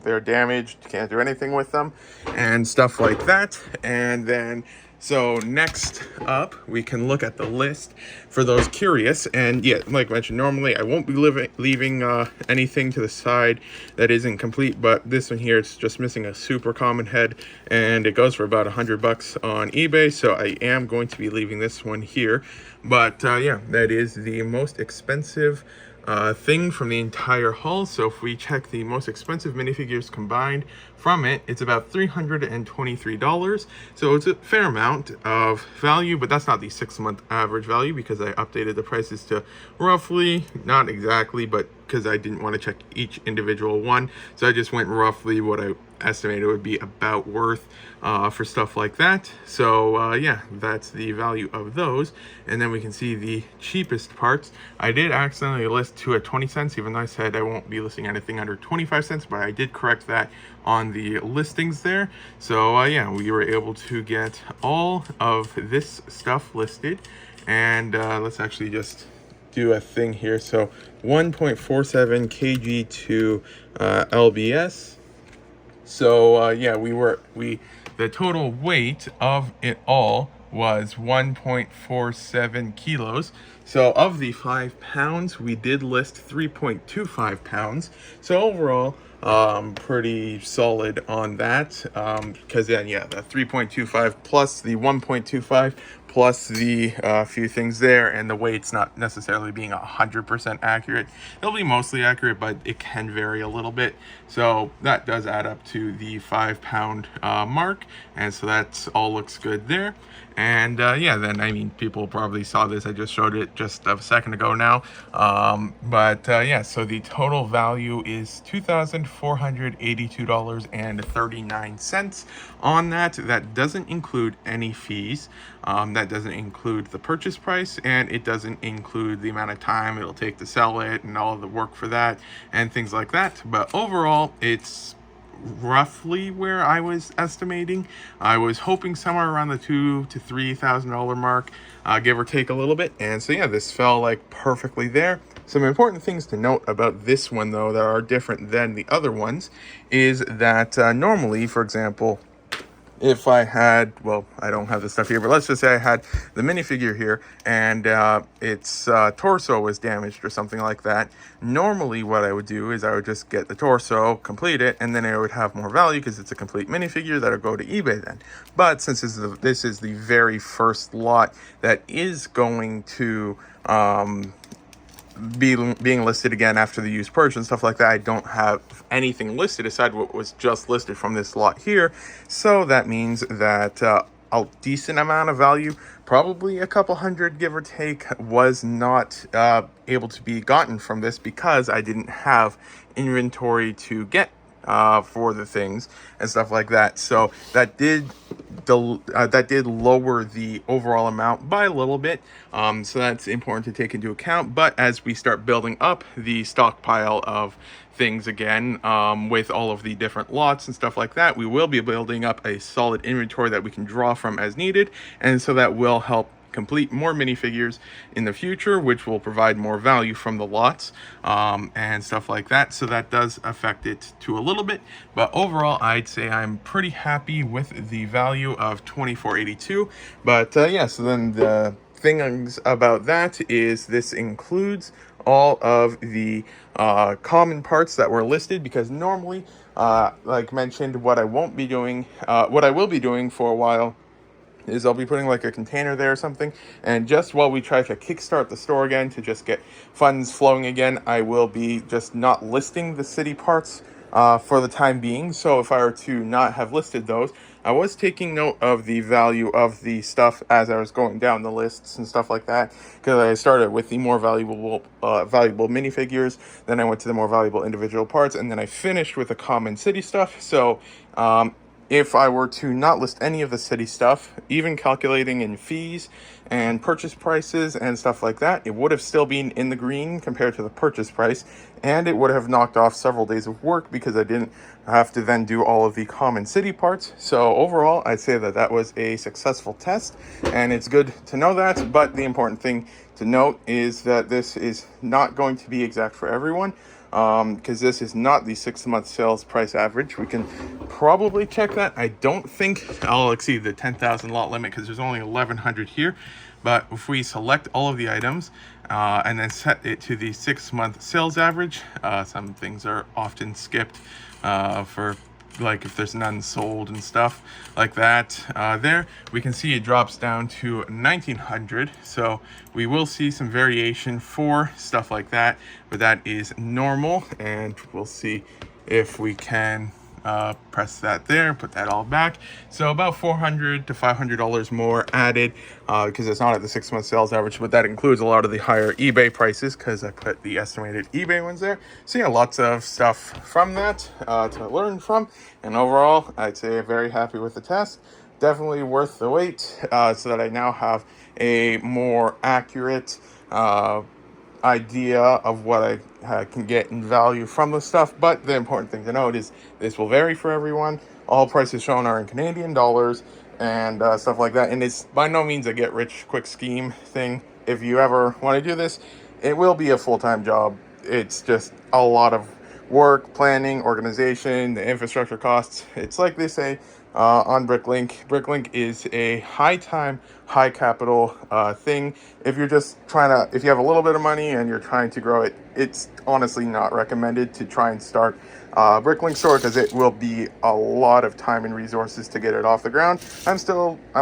they're damaged, you can't do anything with them and stuff like that. And then so next up, we can look at the list for those curious. And yeah, like I mentioned, normally I won't be leaving anything to the side that isn't complete, but this one here, it's just missing a super common head, and it goes for about $100 on eBay. So I am going to be leaving this one here. But yeah, that is the most expensive thing from the entire haul. So if we check the most expensive minifigures combined from it, it's about $323. So it's a fair amount of value, but that's not the 6-month average value, because because I updated the prices to roughly, not exactly, but because I didn't want to check each individual one. So I just went roughly what I estimated would be about worth for stuff like that. So yeah, that's the value of those. And then we can see the cheapest parts. I did accidentally list to at 20 cents, even though I said I won't be listing anything under 25 cents, but I did correct that on the listings there. So yeah, we were able to get all of this stuff listed. And let's actually just do a thing here. So 1.47 kg to LBS. So yeah, the total weight of it all was 1.47 kilos. So of the 5 pounds, we did list 3.25 pounds. So overall, pretty solid on that. Because then, yeah, the 3.25 plus the 1.25 plus the few things there, and the weight's not necessarily being 100% accurate. It'll be mostly accurate, but it can vary a little bit. So that does add up to the 5 pound mark, and so that's all looks good there. And yeah, then I mean, people probably saw this. I just showed it just a second ago now. But yeah, so the total value is $2,482.39 on that. That doesn't include any fees. That doesn't include the purchase price, and it doesn't include the amount of time it'll take to sell it and all of the work for that and things like that. But overall, it's roughly where I was estimating. I was hoping somewhere around the $2,000 to $3,000 mark, give or take a little bit. And so yeah, this fell like perfectly there. Some important things to note about this one though that are different than the other ones is that normally, for example, if I had, well, I don't have the stuff here, but let's just say I had the minifigure here and its torso was damaged or something like that. Normally what I would do is I would just get the torso, complete it, and then it would have more value because it's a complete minifigure that'll go to eBay then. But since this is the very first lot that is going to being listed again after the used purchase and stuff like that, I don't have anything listed aside what was just listed from this lot here. So that means that a decent amount of value, probably a couple hundred give or take, was not able to be gotten from this because I didn't have inventory to get for the things and stuff like that. So that did lower the overall amount by a little bit. So that's important to take into account. But as we start building up the stockpile of things again, with all of the different lots and stuff like that, we will be building up a solid inventory that we can draw from as needed. And so that will help complete more minifigures in the future, which will provide more value from the lots and stuff like that. So that does affect it to a little bit, but overall I'd say I'm pretty happy with the value of $24.82. But yeah, so then the things about that is this includes all of the common parts that were listed, because normally like mentioned, what I will be doing for a while is I'll be putting like a container there or something, and just while we try to kickstart the store again to just get funds flowing again, I will be just not listing the city parts for the time being. So if I were to not have listed those, I was taking note of the value of the stuff as I was going down the lists and stuff like that, because I started with the more valuable minifigures, then I went to the more valuable individual parts, and then I finished with the common city stuff. So if I were to not list any of the city stuff, even calculating in fees and purchase prices and stuff like that, it would have still been in the green compared to the purchase price, and it would have knocked off several days of work because I didn't have to then do all of the common city parts. So overall, I'd say that that was a successful test, and it's good to know that. But the important thing to note is that this is not going to be exact for everyone, because this is not the 6-month sales price average. We can probably check that. I don't think I'll exceed the 10,000 lot limit because there's only 1,100 here. But if we select all of the items and then set it to the 6-month sales average, some things are often skipped for like if there's none sold and stuff like that. There we can see it drops down to 1,900. So we will see some variation for stuff like that, but that is normal, and we'll see if we can press that there, put that all back. So about $400 to $500 more added because it's not at the 6-month sales average, but that includes a lot of the higher eBay prices because I put the estimated eBay ones there. So yeah, lots of stuff from that to learn from. And overall, I'd say very happy with the test. Definitely worth the wait so that I now have a more accurate idea of what I can get in value from the stuff. But the important thing to note is this will vary for everyone. All prices shown are in Canadian dollars and stuff like that. And it's by no means a get rich quick scheme thing. If you ever want to do this, it will be a full-time job. It's just a lot of work, planning, organization, the infrastructure costs. It's like they say on Bricklink. Bricklink is a high time, high capital thing. If you're just trying to, if you have a little bit of money and you're trying to grow it, it's honestly not recommended to try and start Bricklink store because it will be a lot of time and resources to get it off the ground. I'm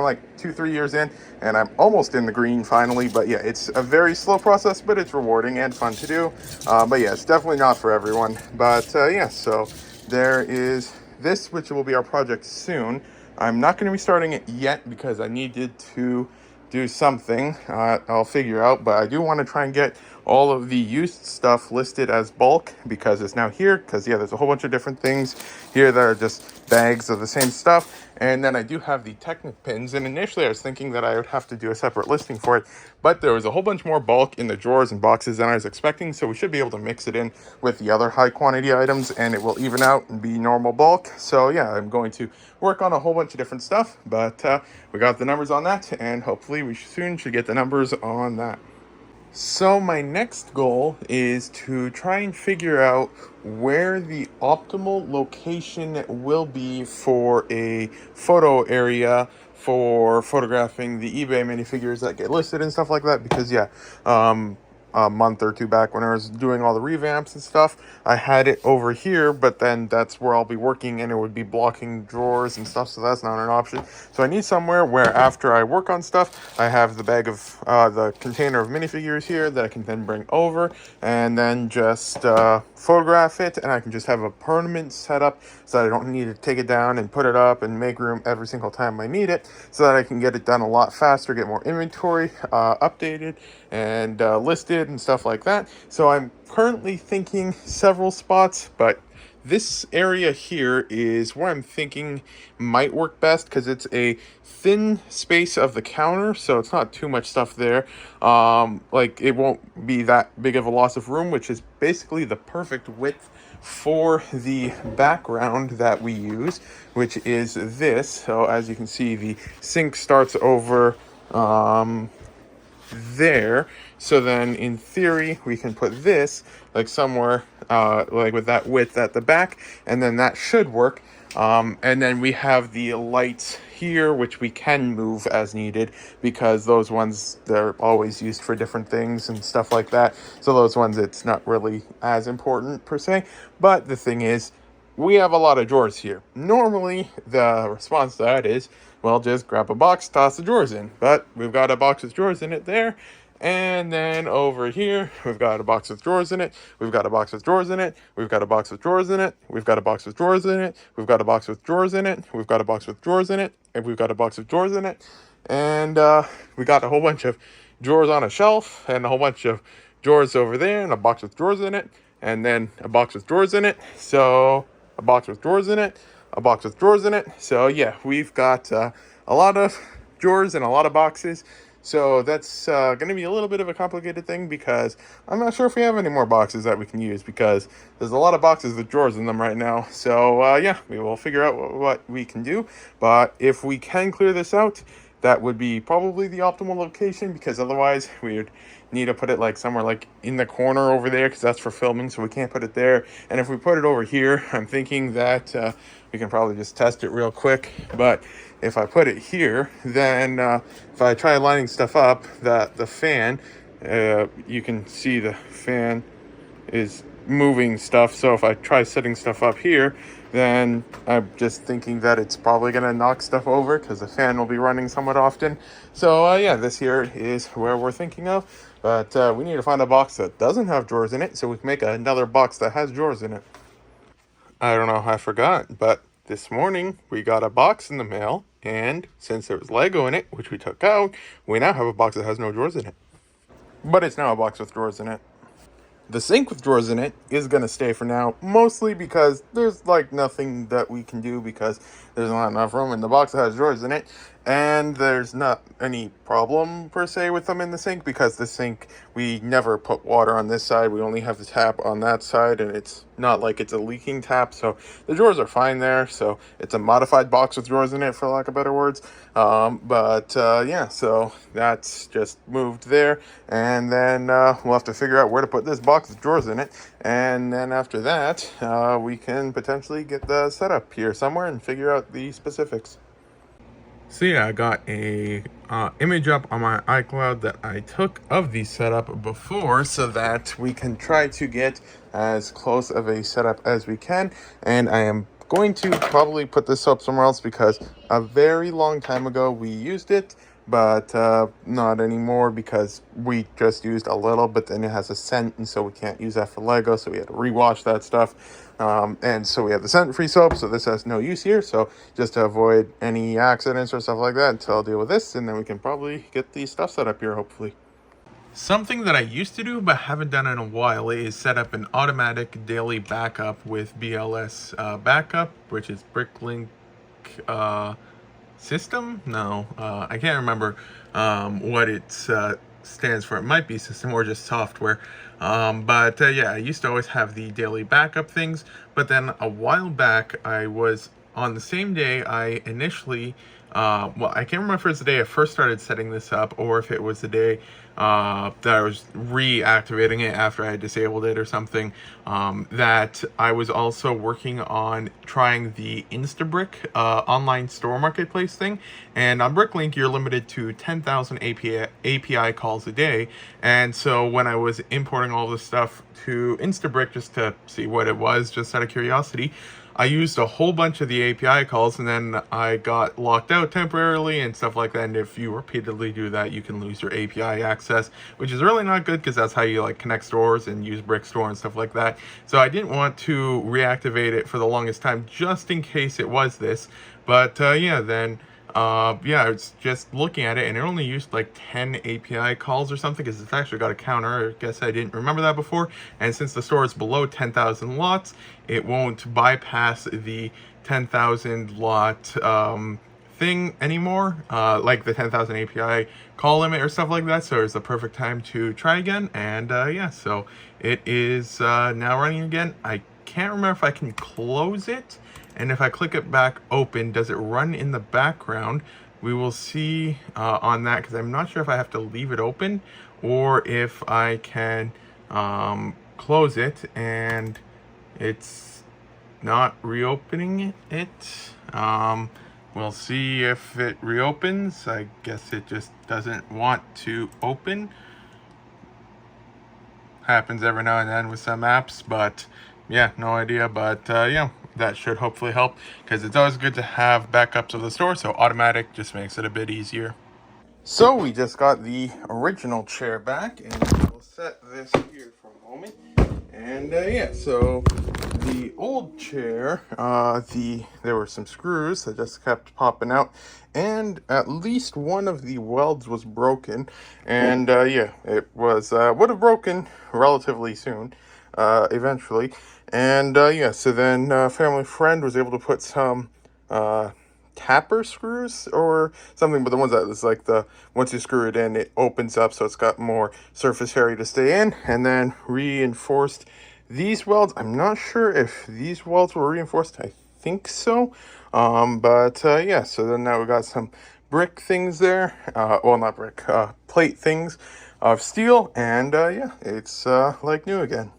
like 2-3 years in and I'm almost in the green finally, but yeah, it's a very slow process, but it's rewarding and fun to do. But yeah, it's definitely not for everyone. But yeah, so there is this, which will be our project soon. I'm not going to be starting it yet because I needed to do something. I'll figure out, but I do want to try and get all of the used stuff listed as bulk because it's now here. Because yeah, there's a whole bunch of different things here that are just bags of the same stuff. And then I do have the Technic pins, and initially I was thinking that I would have to do a separate listing for it, but there was a whole bunch more bulk in the drawers and boxes than I was expecting, so we should be able to mix it in with the other high quantity items and it will even out and be normal bulk. So yeah, I'm going to work on a whole bunch of different stuff, but we got the numbers on that, and hopefully we soon should get the numbers on that. So my next goal is to try and figure out where the optimal location will be for a photo area for photographing the eBay minifigures that get listed and stuff like that. Because yeah, a month or two back when I was doing all the revamps and stuff, I had it over here, but then that's where I'll be working and it would be blocking drawers and stuff, so that's not an option. So I need somewhere where after I work on stuff, I have the bag of the container of minifigures here that I can then bring over and then just photograph it, and I can just have a permanent setup so that I don't need to take it down and put it up and make room every single time I need it, so that I can get it done a lot faster, get more inventory updated and listed and stuff like that. So I'm currently thinking several spots, but this area here is where I'm thinking might work best because it's a thin space of the counter, so it's not too much stuff there. Like it won't be that big of a loss of room, which is basically the perfect width for the background that we use, which is this. So as you can see, the sink starts over there, so then in theory we can put this like somewhere like with that width at the back, and then that should work. And then we have the lights here, which we can move as needed because those ones, they're always used for different things and stuff like that. So those ones, it's not really as important per se. But the thing is, we have a lot of drawers here. Normally, the response to that is, well, just grab a box, toss the drawers in. But we've got a box with drawers in it there. And then over here, we've got a box with drawers in it. We've got a box with drawers in it. We've got a box with drawers in it. We've got a box with drawers in it. We've got a box with drawers in it. We've got a box with drawers in it. And we've got a box with drawers in it. And we got a whole bunch of drawers on a shelf and a whole bunch of drawers over there and a box with drawers in it. And then a box with drawers in it. So a box with drawers in it. A box with drawers in it. So yeah, we've got a lot of drawers and a lot of boxes. So that's going to be a little bit of a complicated thing because I'm not sure if we have any more boxes that we can use because there's a lot of boxes with drawers in them right now. So yeah, we will figure out what we can do. But if we can clear this out, that would be probably the optimal location, because otherwise we would need to put it like somewhere like in the corner over there, because that's for filming, so we can't put it there. And if we put it over here, I'm thinking that we can probably just test it real quick. But if I put it here, then if I try lining stuff up, the fan, you can see the fan is moving stuff. So if I try setting stuff up here, then I'm just thinking that it's probably going to knock stuff over because the fan will be running somewhat often. So yeah, this here is where we're thinking of. But we need to find a box that doesn't have drawers in it so we can make another box that has drawers in it. I don't know how I forgot, but this morning we got a box in the mail, and since there was Lego in it, which we took out, we now have a box that has no drawers in it. But it's now a box with drawers in it. The sink with drawers in it is going to stay for now, mostly because there's like nothing that we can do because there's not enough room in the box that has drawers in it. And there's not any problem per se with them in the sink because the sink, we never put water on this side. We only have the tap on that side, and it's not like it's a leaking tap. So the drawers are fine there. So it's a modified box with drawers in it, for lack of better words. Yeah, so that's just moved there. And then we'll have to figure out where to put this box with drawers in it. And then after that, we can potentially get the setup here somewhere and figure out the specifics. So yeah, I got a image up on my iCloud that I took of the setup before so that we can try to get as close of a setup as we can. And I am going to probably put this up somewhere else because a very long time ago we used it, but not anymore because we just used a little, but then it has a scent, and so we can't use that for Lego, so we had to rewash that stuff. And so we have the scent-free soap, so this has no use here. So just to avoid any accidents or stuff like that, so I'll deal with this, and then we can probably get the stuff set up here, hopefully. Something that I used to do but haven't done in a while is set up an automatic daily backup with BLS backup, which is Bricklink system. No, I can't remember what it stands for. It might be system or just software. Yeah, I used to always have the daily backup things, but then a while back I was on the same day I initially I can't remember if it was the day I first started setting this up or if it was the day that I was reactivating it after I had disabled it or something, that I was also working on trying the Instabrick online store marketplace thing. And on Bricklink, you're limited to 10,000 API calls a day. And so when I was importing all this stuff to Instabrick just to see what it was, just out of curiosity, I used a whole bunch of the API calls, and then I got locked out temporarily and stuff like that. And if you repeatedly do that, you can lose your API access, which is really not good because that's how you like connect stores and use Brickstore and stuff like that. So I didn't want to reactivate it for the longest time just in case it was this. But I was just looking at it, and it only used like 10 API calls or something because it's actually got a counter. I guess I didn't remember that before. And since the store is below 10,000 lots, it won't bypass the 10,000 lot thing anymore, like the 10,000 API call limit or stuff like that. So it's the perfect time to try again. And so it is now running again. I can't remember if I can close it. And if I click it back open, does it run in the background? We will see on that, because I'm not sure if I have to leave it open or if I can close it, and it's not reopening it. We'll see if it reopens. I guess it just doesn't want to open. Happens every now and then with some apps, but yeah, no idea. But that should hopefully help, because it's always good to have backups of the store, so automatic just makes it a bit easier. So we just got the original chair back, and we'll set this here for a moment. And so the old chair, there were some screws that just kept popping out, and at least one of the welds was broken. And it was would have broken relatively soon, eventually. And so then family friend was able to put some tapper screws or something, but the ones that is like once you screw it in, it opens up, so it's got more surface area to stay in, and then reinforced these welds. I'm not sure if these welds were reinforced. I think so. So then now we got some brick things there. Not brick, plate things of steel, and it's like new again.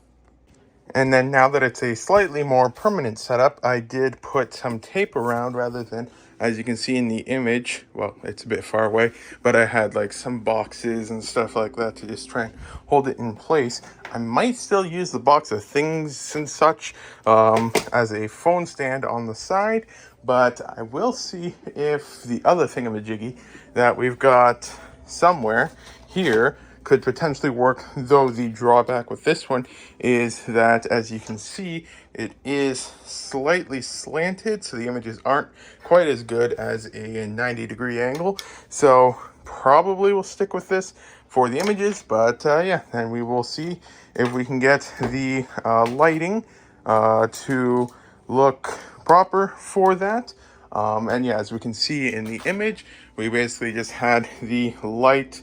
And then now that it's a slightly more permanent setup, I did put some tape around rather than, as you can see in the image, well, it's a bit far away, but I had like some boxes and stuff like that to just try and hold it in place. I might still use the box of things and such as a phone stand on the side, but I will see if the other thingamajiggy that we've got somewhere here could potentially work, though the drawback with this one is that, as you can see, it is slightly slanted, so the images aren't quite as good as a 90-degree angle. So probably we'll stick with this for the images, but yeah, and we will see if we can get the lighting to look proper for that. And yeah, as we can see in the image, we basically just had the light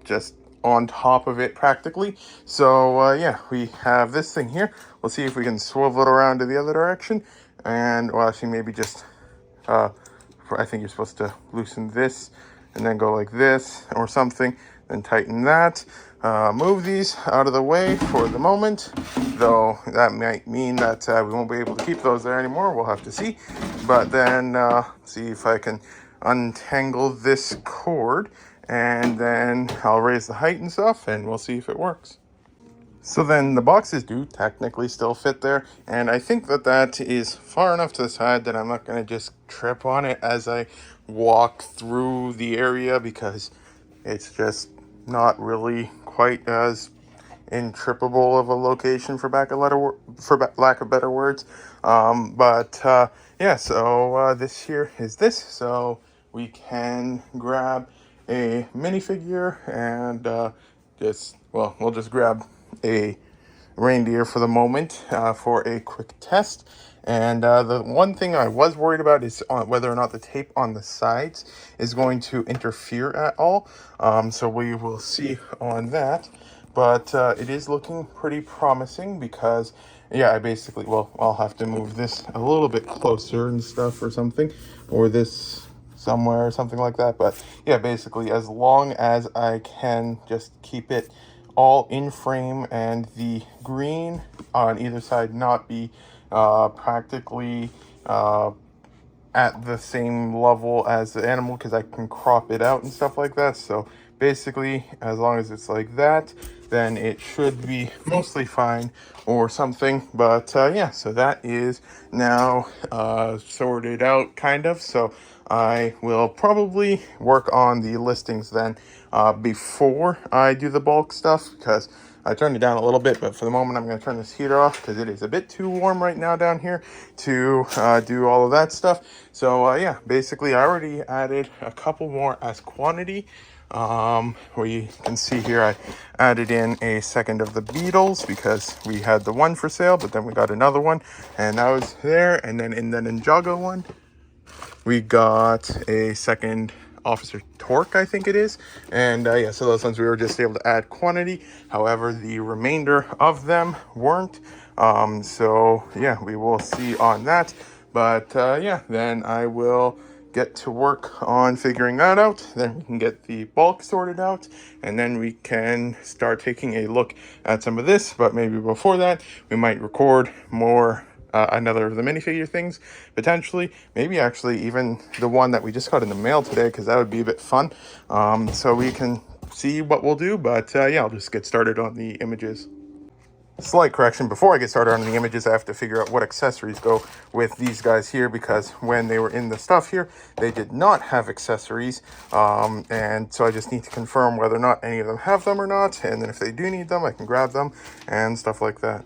just on top of it practically. So yeah, we have this thing here. We'll see if we can swivel it around to the other direction. And well, actually maybe just, I think you're supposed to loosen this and then go like this or something, then tighten that. Move these out of the way for the moment, though that might mean that we won't be able to keep those there anymore. We'll have to see. But then see if I can untangle this cord, and then I'll raise the height and stuff, and we'll see if it works. So then the boxes do technically still fit there, and I think that that is far enough to the side that I'm not going to just trip on it as I walk through the area, because it's just not really quite as intrippable of a location, for lack of better words. Yeah, so this here is this, so we can grab a minifigure and we'll just grab a reindeer for the moment for a quick test. And the one thing I was worried about is whether or not the tape on the sides is going to interfere at all. So we will see on that. But it is looking pretty promising because, yeah, I'll have to move this a little bit closer and stuff or something, or this somewhere or something like that. But yeah, basically, as long as I can just keep it all in frame and the green on either side not be practically at the same level as the animal, because I can crop it out and stuff like that. So basically, as long as it's like that, then it should be mostly fine or something. But yeah, so that is now sorted out, kind of. So I will probably work on the listings then before I do the bulk stuff, because I turned it down a little bit, but for the moment I'm going to turn this heater off because it is a bit too warm right now down here to do all of that stuff. So yeah, basically I already added a couple more as quantity. Where you can see here, I added in a second of the Beatles because we had the one for sale, but then we got another one, and that was there. And then in the Ninjago one, we got a second Officer Torque, I think it is. And yeah, so those ones we were just able to add quantity. However, the remainder of them weren't. So yeah, we will see on that. But yeah, then I will get to work on figuring that out. Then we can get the bulk sorted out, and then we can start taking a look at some of this. But maybe before that, we might record more another of the minifigure things, potentially. Maybe actually even the one that we just got in the mail today, because that would be a bit fun. So we can see what we'll do. But yeah, I'll just get started on the images. Slight correction, before I get started on the images, I have to figure out what accessories go with these guys here, because when they were in the stuff here, they did not have accessories, and so I just need to confirm whether or not any of them have them or not, and then if they do need them, I can grab them and stuff like that.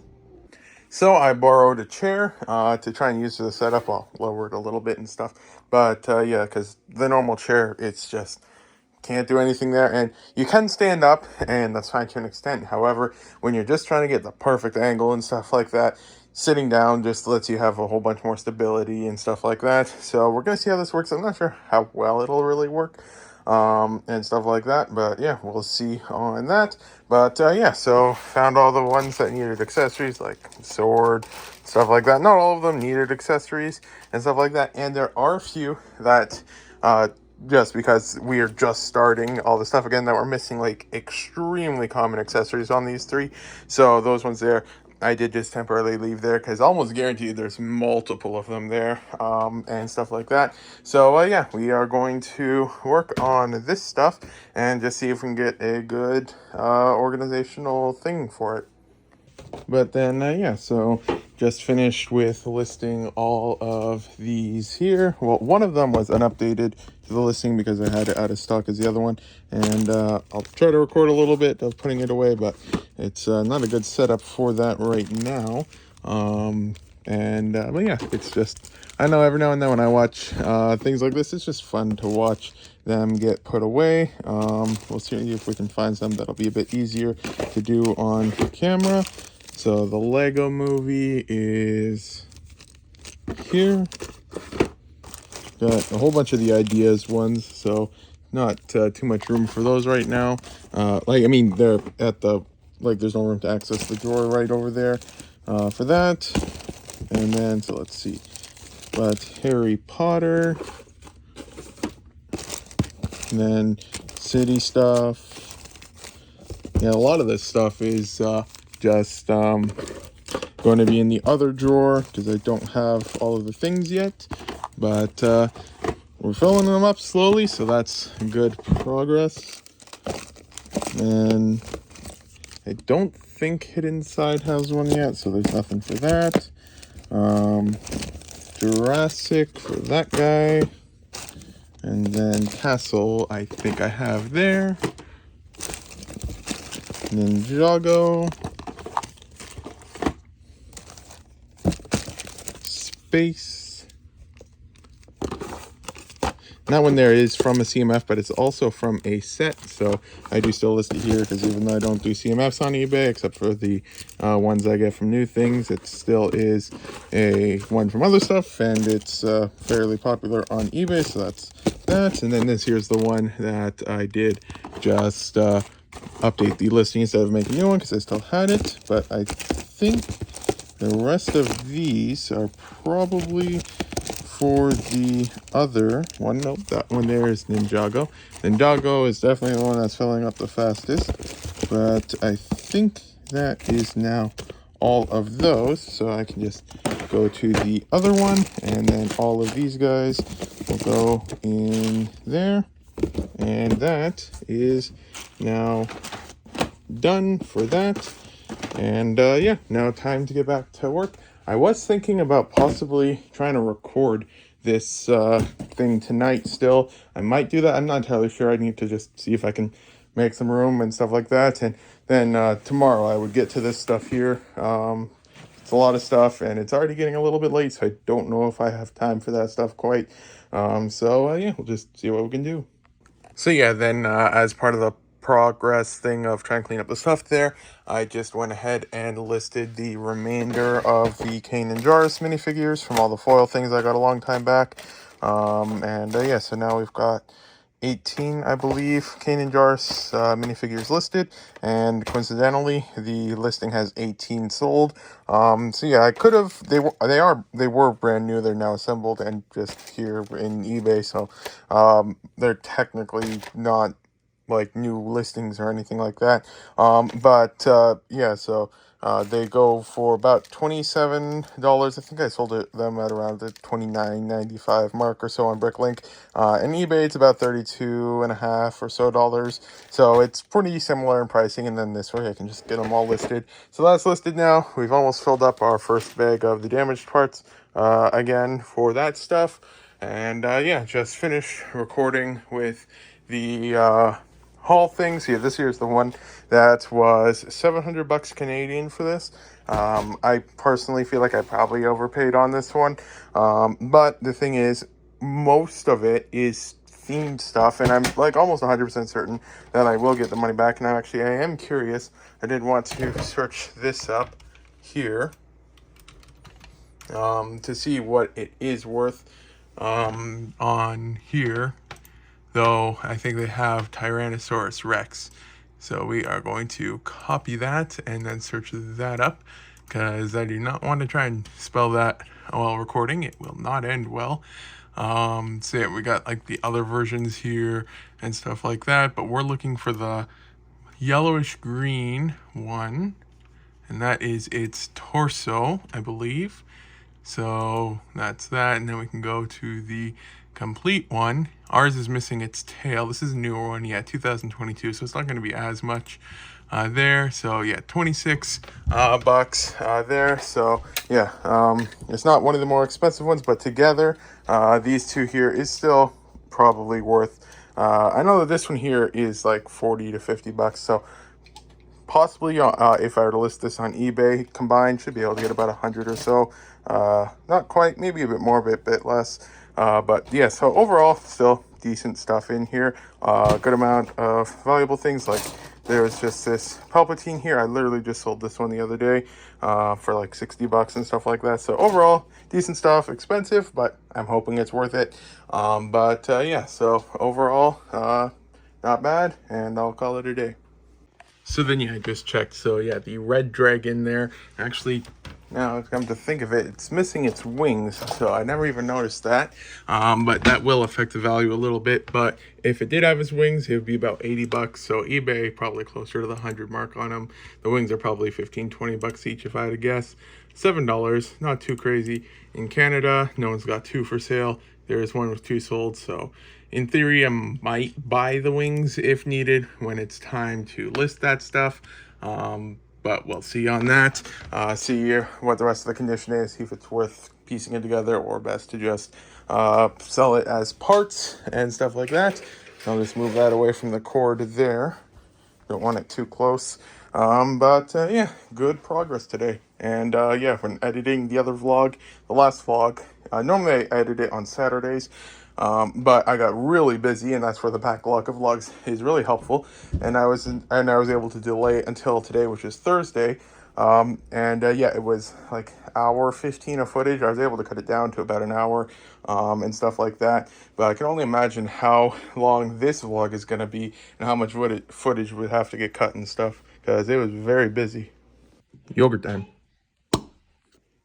So I borrowed a chair to try and use for the setup. I'll lower it a little bit and stuff, but yeah, because the normal chair, it's just can't do anything there. And you can stand up, and that's fine to an extent. However, when you're just trying to get the perfect angle and stuff like that, sitting down just lets you have a whole bunch more stability and stuff like that. So we're gonna see how this works. I'm not sure how well it'll really work and stuff like that, but yeah, we'll see on that. But yeah, so found all the ones that needed accessories, like sword, stuff like that. Not all of them needed accessories and stuff like that, and there are a few that just because we are just starting all the stuff again, that we're missing like extremely common accessories on these three. So those ones there, I did just temporarily leave there, because almost guaranteed there's multiple of them there and stuff like that. So yeah, we are going to work on this stuff and just see if we can get a good organizational thing for it. But then yeah, so just finished with listing all of these here. Well, one of them was unupdated to the listing because I had it out of stock as the other one. And I'll try to record a little bit of putting it away, but it's not a good setup for that right now. But yeah, it's just, I know every now and then when I watch things like this, it's just fun to watch them get put away. We'll see if we can find some that'll be a bit easier to do on camera. So the Lego Movie is here. Got a whole bunch of the ideas ones, so not too much room for those right now. They're at the, there's no room to access the drawer right over there for that. And then, so let's see, but Harry Potter, and then city stuff. Yeah, a lot of this stuff is just going to be in the other drawer because I don't have all of the things yet, but we're filling them up slowly, so that's good progress. And I don't think Hidden Side has one yet, so there's nothing for that. Jurassic for that guy, and then Castle I think I have there. Ninjago, Space. And that one there is from a CMF, but it's also from a set, so I do still list it here because even though I don't do CMFs on eBay, except for the ones I get from New Things, it still is a one from other stuff, and it's fairly popular on eBay, so that's that. And then this here's the one that I did just update the listing instead of making a new one because I still had it, but I think the rest of these are probably for the other one. Nope, that one there is Ninjago. Ninjago is definitely the one that's filling up the fastest, but I think that is now all of those, so I can just go to the other one, and then all of these guys will go in there, and that is now done for that. And yeah, now time to get back to work. I was thinking about possibly trying to record this thing tonight still. I might do that. I'm not entirely sure. I need to just see if I can make some room and stuff like that. And then tomorrow I would get to this stuff here. It's a lot of stuff, and it's already getting a little bit late, so I don't know if I have time for that stuff quite. Yeah, we'll just see what we can do. So yeah, then as part of the progress thing of trying to clean up the stuff there, I just went ahead and listed the remainder of the Kane and Jarvis minifigures from all the foil things I got a long time back. Yeah, so now we've got 18, I believe, Kane and Jarvis minifigures listed, and coincidentally, the listing has 18 sold. So yeah, I could have. They were brand new. They're now assembled and just here in eBay. So they're technically not like new listings or anything like that. Yeah, so they go for about $27. I think I sold them at around the $29.95 mark or so on Bricklink. And eBay, it's about $32.50 or so dollars. So it's pretty similar in pricing. And then this way I can just get them all listed. So that's listed now. We've almost filled up our first bag of the damaged parts again for that stuff. And yeah, just finished recording with the haul things. Yeah, this here's the one that was $700 Canadian for this. I personally feel like I probably overpaid on this one, but the thing is, most of it is themed stuff, and I'm like almost 100% certain that I will get the money back. Now actually I am curious. I did want to search this up here to see what it is worth on here. Though I think they have Tyrannosaurus Rex. So we are going to copy that and then search that up, because I do not want to try and spell that while recording. It will not end well. So yeah, we got like the other versions here and stuff like that, but we're looking for the yellowish green one, and that is its torso, I believe. So that's that, and then we can go to the complete one. Ours is missing its tail. This is a newer one, yeah, 2022, so it's not going to be as much. there. So yeah, 26 bucks there. So yeah, it's not one of the more expensive ones, but together, these two here is still probably worth. I know that this one here is like 40 to 50 bucks. So possibly, if I were to list this on eBay combined, should be able to get about 100 or so. Not quite, maybe a bit more, a bit less. But yeah, so overall, still decent stuff in here. Good amount of valuable things. Like there's just this Palpatine here. I literally just sold this one the other day for like 60 bucks and stuff like that. So overall, decent stuff. Expensive, but I'm hoping it's worth it. But yeah, so overall, not bad, and I'll call it a day. So then, yeah, I just checked. So yeah, the red dragon there, actually, now I've come to think of it, it's missing its wings. So I never even noticed that. But that will affect the value a little bit. But if it did have its wings, it would be about 80 bucks. So eBay, probably closer to the 100 mark on them. The wings are probably 15, 20 bucks each if I had to guess. $7, not too crazy. In Canada, no one's got two for sale. There is one with two sold, so in theory, I might buy the wings if needed when it's time to list that stuff. But we'll see on that. See what the rest of the condition is, see if it's worth piecing it together or best to just sell it as parts and stuff like that. I'll just move that away from the cord there. Don't want it too close. But yeah, good progress today. And yeah, when editing the other vlog, the last vlog, normally I edit it on Saturdays, but I got really busy, and that's where the backlog of vlogs is really helpful. And I was able to delay it until today, which is Thursday. And yeah, it was like hour 15 of footage. I was able to cut it down to about an hour, and stuff like that. But I can only imagine how long this vlog is going to be and how much footage would have to get cut and stuff, because it was very busy. Yogurt time.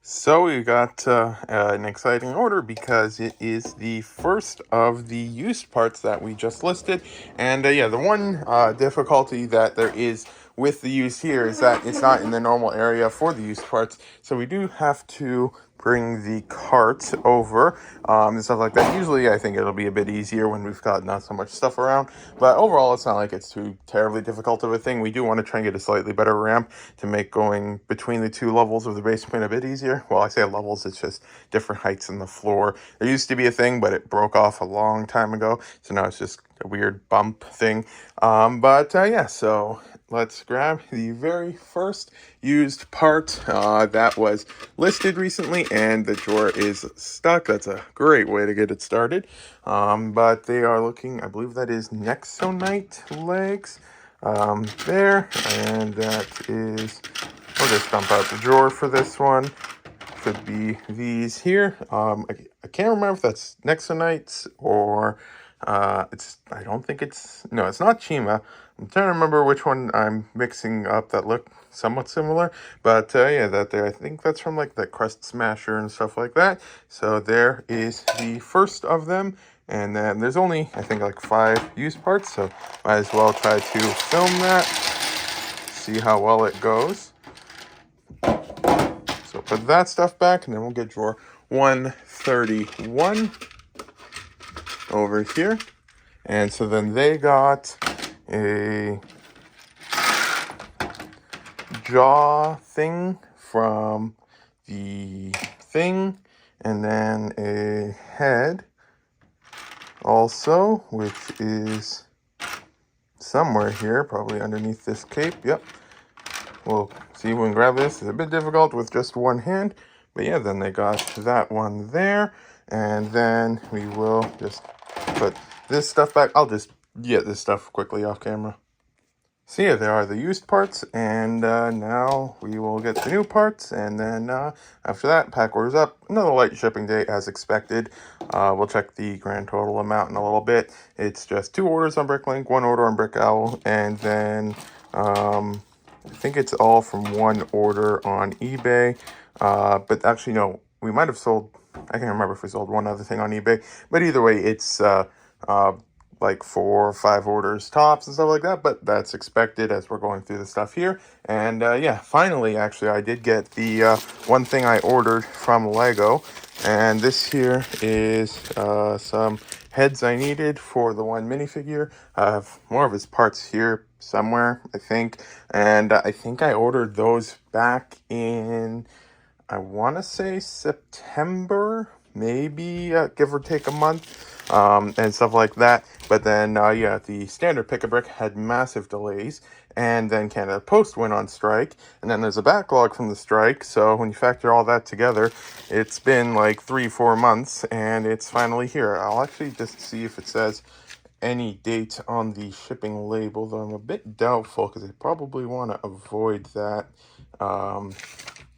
So we got an exciting order because it is the first of the used parts that we just listed. And yeah, the one difficulty that there is with the used here is that it's not in the normal area for the used parts. So we do have to bring the cart over and stuff like that. Usually I think it'll be a bit easier when we've got not so much stuff around, but overall it's not like it's too terribly difficult of a thing. We do want to try and get a slightly better ramp to make going between the two levels of the basement a bit easier. Well, I say levels, it's just different heights in the floor. There used to be a thing, but it broke off a long time ago, so now it's just a weird bump thing. But yeah, so let's grab the very first used part that was listed recently, and the drawer is stuck. That's a great way to get it started. But they are looking, I believe that is Nexonite legs there, and that is, we'll just dump out the drawer for this one. Could be these here. I can't remember if that's Nexonites or I don't think it's, no, it's not Chima. I'm trying to remember which one I'm mixing up that look somewhat similar, but yeah, that there, I think that's from like the Crust Smasher and stuff like that. So there is the first of them, and then there's only, I think, like 5 used parts, so might as well try to film that, see how well it goes. So put that stuff back, and then we'll get drawer 131 over here. And so then they got a jaw thing from the thing, and then a head also, which is somewhere here, probably underneath this cape. Yep. We'll see when we grab this. It's a bit difficult with just one hand, but yeah, then they got that one there, and then we will just put this stuff back. I'll just get this stuff quickly off camera. So yeah, there are the used parts, and now we will get the new parts, and then after that, pack orders up. Another light shipping day as expected. We'll check the grand total amount in a little bit. It's just 2 orders on Bricklink, 1 order on Brick Owl, and then I think it's all from 1 order on eBay. But actually, no, we might have sold, I can't remember if we sold one other thing on eBay, but either way, it's like 4 or 5 orders tops and stuff like that, but that's expected as we're going through the stuff here. And yeah, finally, actually, I did get the one thing I ordered from Lego, and this here is some heads I needed for the one minifigure. I have more of his parts here somewhere, I think. And I think I ordered those back in, I want to say September, maybe, give or take a month, and stuff like that. But then, yeah, the standard Pick-a-Brick had massive delays, and then Canada Post went on strike, and then there's a backlog from the strike. So when you factor all that together, it's been like 3-4 months, and it's finally here. I'll actually just see if it says any date on the shipping label, though I'm a bit doubtful because I probably want to avoid that.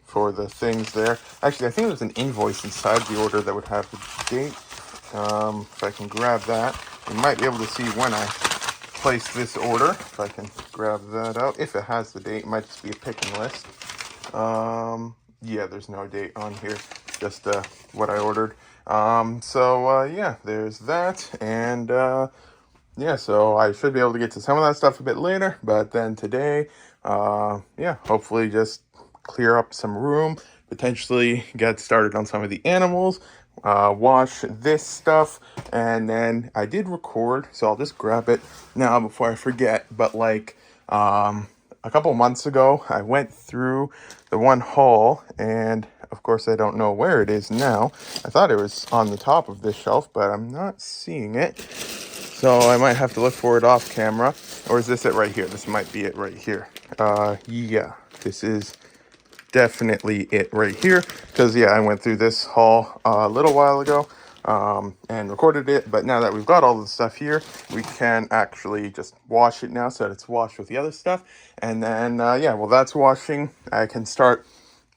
For the things there. Actually, I think there's an invoice inside the order that would have the date. If I can grab that, you might be able to see when I placed this order. If I can grab that out. If it has the date, it might just be a picking list. Yeah, there's no date on here. Just what I ordered. Yeah, there's that. And yeah, so I should be able to get to some of that stuff a bit later. But then today, yeah, hopefully just clear up some room, potentially get started on some of the animals, wash this stuff, and then I did record, so I'll just grab it now before I forget. But like a couple months ago, I went through the one haul, and of course I don't know where it is now. I thought it was on the top of this shelf, but I'm not seeing it, so I might have to look for it off camera. Or is this it right here? This might be it right here. Yeah, this is definitely it right here, because yeah, I went through this haul a little while ago and recorded it. But now that we've got all the stuff here, we can actually just wash it now, so that it's washed with the other stuff. And then yeah, well, that's washing. I can start,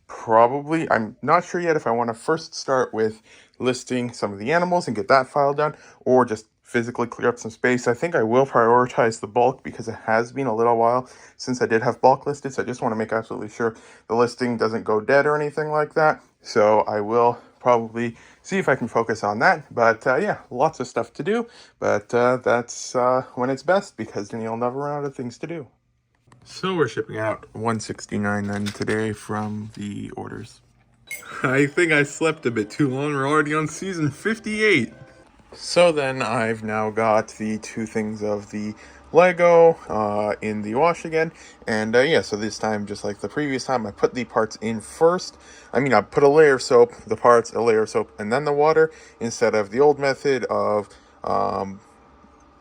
probably, I'm not sure yet if I want to first start with listing some of the animals and get that file done, or just physically clear up some space. I think I will prioritize the bulk because it has been a little while since I did have bulk listed. So I just want to make absolutely sure the listing doesn't go dead or anything like that. So I will probably see if I can focus on that. But yeah, lots of stuff to do. But that's when it's best, because then you'll never run out of things to do. So we're shipping out 169 then today from the orders. I think I slept a bit too long. We're already on season 58. So then I've now got the two things of the Lego in the wash again. And yeah, so this time, just like the previous time, I put the parts in first. I mean, I put a layer of soap, the parts, a layer of soap, and then the water, instead of the old method of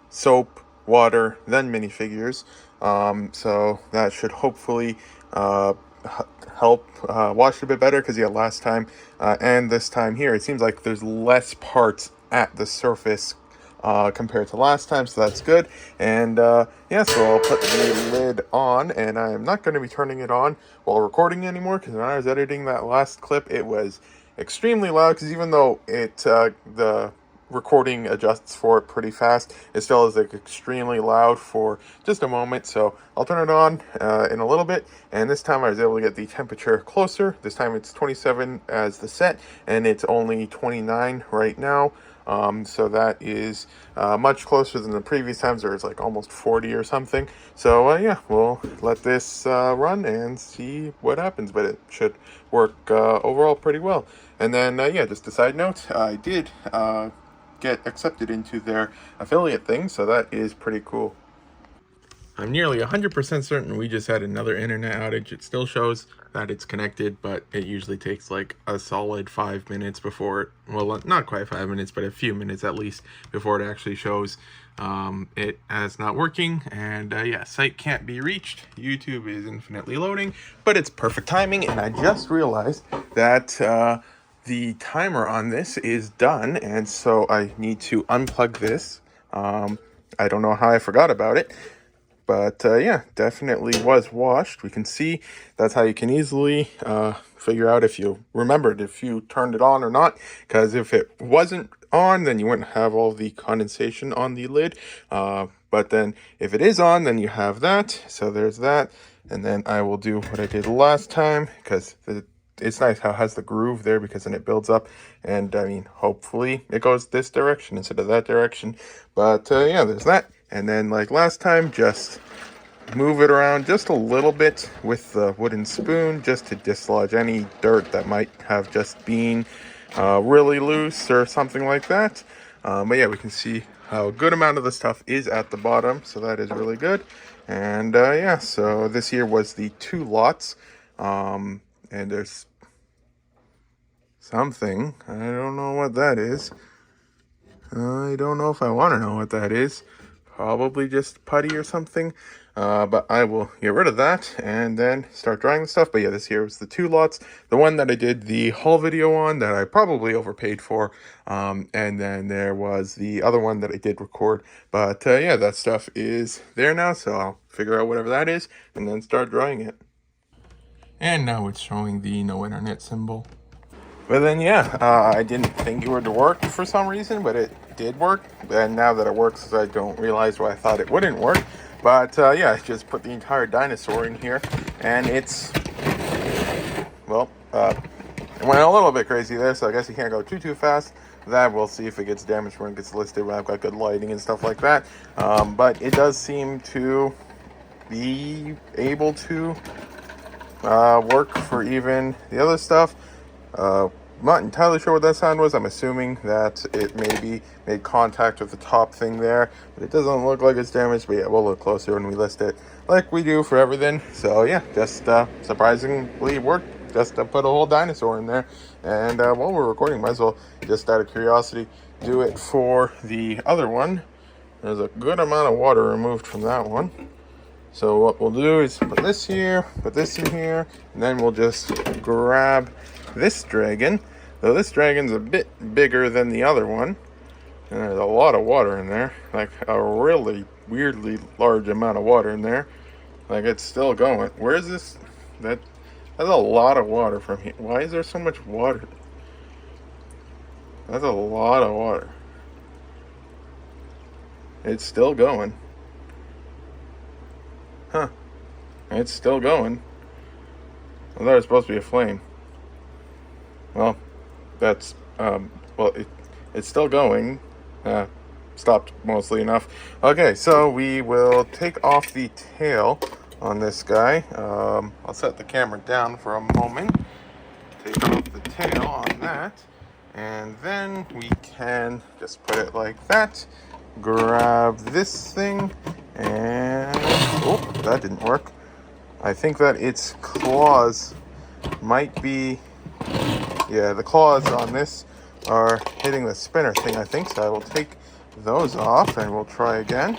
soap, water, then minifigures. So that should hopefully help wash it a bit better, because yeah, last time and this time here, it seems like there's less parts at the surface compared to last time, so that's good. And yeah, so I'll put the lid on, and I'm not going to be turning it on while recording anymore, because when I was editing that last clip, it was extremely loud, because even though it the recording adjusts for it pretty fast, it still is like extremely loud for just a moment. So I'll turn it on in a little bit, and this time I was able to get the temperature closer. This time it's 27 as the set, and it's only 29 right now. So that is much closer than the previous times where it's like almost 40 or something. So yeah, we'll let this run and see what happens, but it should work overall pretty well. And then yeah, just a side note, I did get accepted into their affiliate thing, so that is pretty cool. I'm nearly 100% certain we just had another internet outage. It still shows that it's connected, but it usually takes like a solid 5 minutes before it, well, not quite 5 minutes, but a few minutes at least before it actually shows it as not working. And yeah, site can't be reached. YouTube is infinitely loading, but it's perfect timing. And I just realized that the timer on this is done, and so I need to unplug this. I don't know how I forgot about it, but yeah, definitely was washed. We can see that's how you can easily figure out if you remembered if you turned it on or not, because if it wasn't on, then you wouldn't have all the condensation on the lid. But then if it is on, then you have that. So there's that. And then I will do what I did last time, because it's nice how it has the groove there, because then it builds up. And I mean, hopefully it goes this direction instead of that direction. But yeah, there's that. And then like last time, just move it around just a little bit with the wooden spoon, just to dislodge any dirt that might have just been really loose or something like that. But yeah, we can see how a good amount of the stuff is at the bottom, so that is really good. And yeah, so this here was the 2 lots. And there's something. I don't know what that is. I don't know if I want to know what that is. Probably just putty or something. But I will get rid of that and then start drying the stuff. But yeah, this here was the 2 lots. The one that I did the haul video on that I probably overpaid for. And then there was the other one that I did record. But yeah, that stuff is there now. So I'll figure out whatever that is and then start drying it. And now it's showing the no internet symbol. But then, yeah, I didn't think it would work for some reason, but it did work. And now that it works, I don't realize why I thought it wouldn't work. But yeah, I just put the entire dinosaur in here, and it's, well, it went a little bit crazy there, so I guess you can't go too fast. That we'll see if it gets damaged when it gets listed, when I've got good lighting and stuff like that. But it does seem to be able to work for even the other stuff. I'm not entirely sure what that sound was. I'm assuming that it maybe made contact with the top thing there, but it doesn't look like it's damaged. But yeah, we'll look closer when we list it, like we do for everything. So yeah, just surprisingly worked. Just to put a whole dinosaur in there. And while we're recording, might as well, just out of curiosity, do it for the other one. There's a good amount of water removed from that one. So what we'll do is put this here, put this in here, and then we'll just grab this dragon. Though this dragon's a bit bigger than the other one, and there's a lot of water in there, like a really weirdly large amount of water in there. Like it's still going. Where is this? That's a lot of water from here. Why is there so much water? That's a lot of water. It's still going. Huh. It's still going. I thought it was supposed to be a flame. Well, that's, it's still going. Stopped mostly enough. Okay, so we will take off the tail on this guy. I'll set the camera down for a moment. Take off the tail on that. And then we can just put it like that. Grab this thing. And, oh, that didn't work. I think that its claws might be, yeah, the claws on this are hitting the spinner thing, I think. So I will take those off and we'll try again.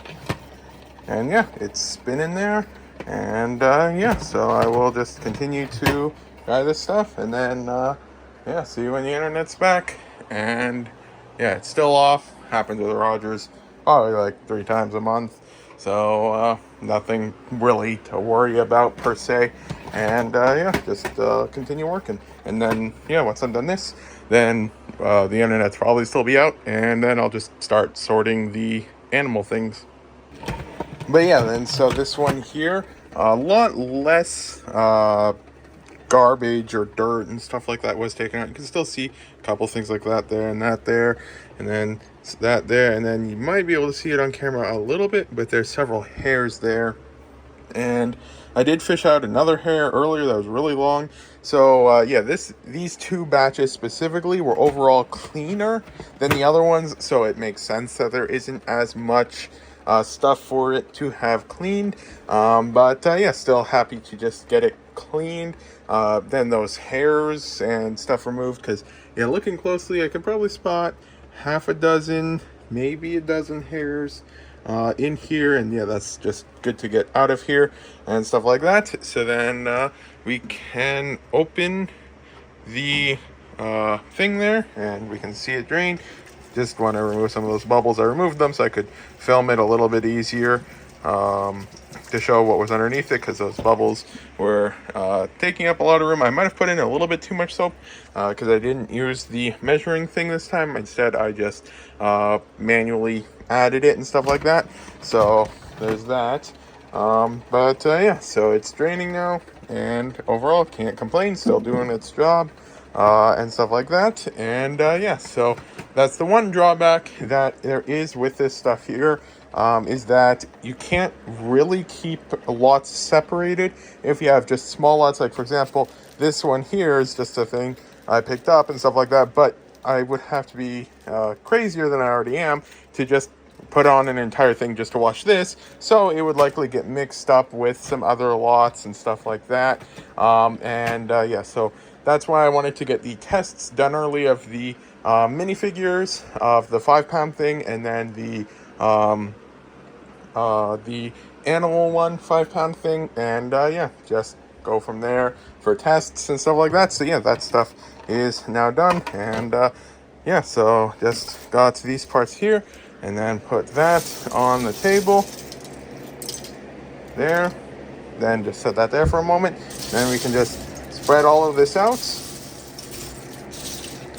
And yeah, it's spinning there. And yeah, so I will just continue to try this stuff. And then, yeah, see you when the internet's back. And yeah, it's still off. Happens with Rogers probably like 3 times a month. So nothing really to worry about per se. And yeah, just continue working. And then, yeah, once I'm done this, then the internet's probably still be out. And then I'll just start sorting the animal things. But yeah, then so this one here, a lot less garbage or dirt and stuff like that was taken out. You can still see a couple things like that there and that there, and then that there, and then you might be able to see it on camera a little bit, but there's several hairs there. And I did fish out another hair earlier that was really long. So yeah, these 2 batches specifically were overall cleaner than the other ones, so it makes sense that there isn't as much stuff for it to have cleaned. But yeah, still happy to just get it cleaned. Then those hairs and stuff removed, because yeah, looking closely, I can probably spot half a dozen, maybe a dozen hairs in here, and yeah, that's just good to get out of here and stuff like that. So then we can open the thing there, and we can see it drain. Just want to remove some of those bubbles. I removed them so I could film it a little bit easier to show what was underneath it, because those bubbles were taking up a lot of room. I might have put in a little bit too much soap because I didn't use the measuring thing this time. Instead, I just manually added it and stuff like that. So there's that. But yeah, so it's draining now, and overall can't complain, still doing its job and stuff like that. And yeah, so that's the one drawback that there is with this stuff here, is that you can't really keep lots separated if you have just small lots. Like for example, this one here is just a thing I picked up and stuff like that, but I would have to be crazier than I already am to just put on an entire thing just to watch this, so it would likely get mixed up with some other lots and stuff like that. Yeah, so that's why I wanted to get the tests done early of the minifigures, of the 5 pound thing, and then the animal one 5 pound thing, and yeah, just go from there for tests and stuff like that. So yeah, that stuff is now done, and yeah, so just got these parts here, and then put that on the table there. Then just set that there for a moment. Then we can just spread all of this out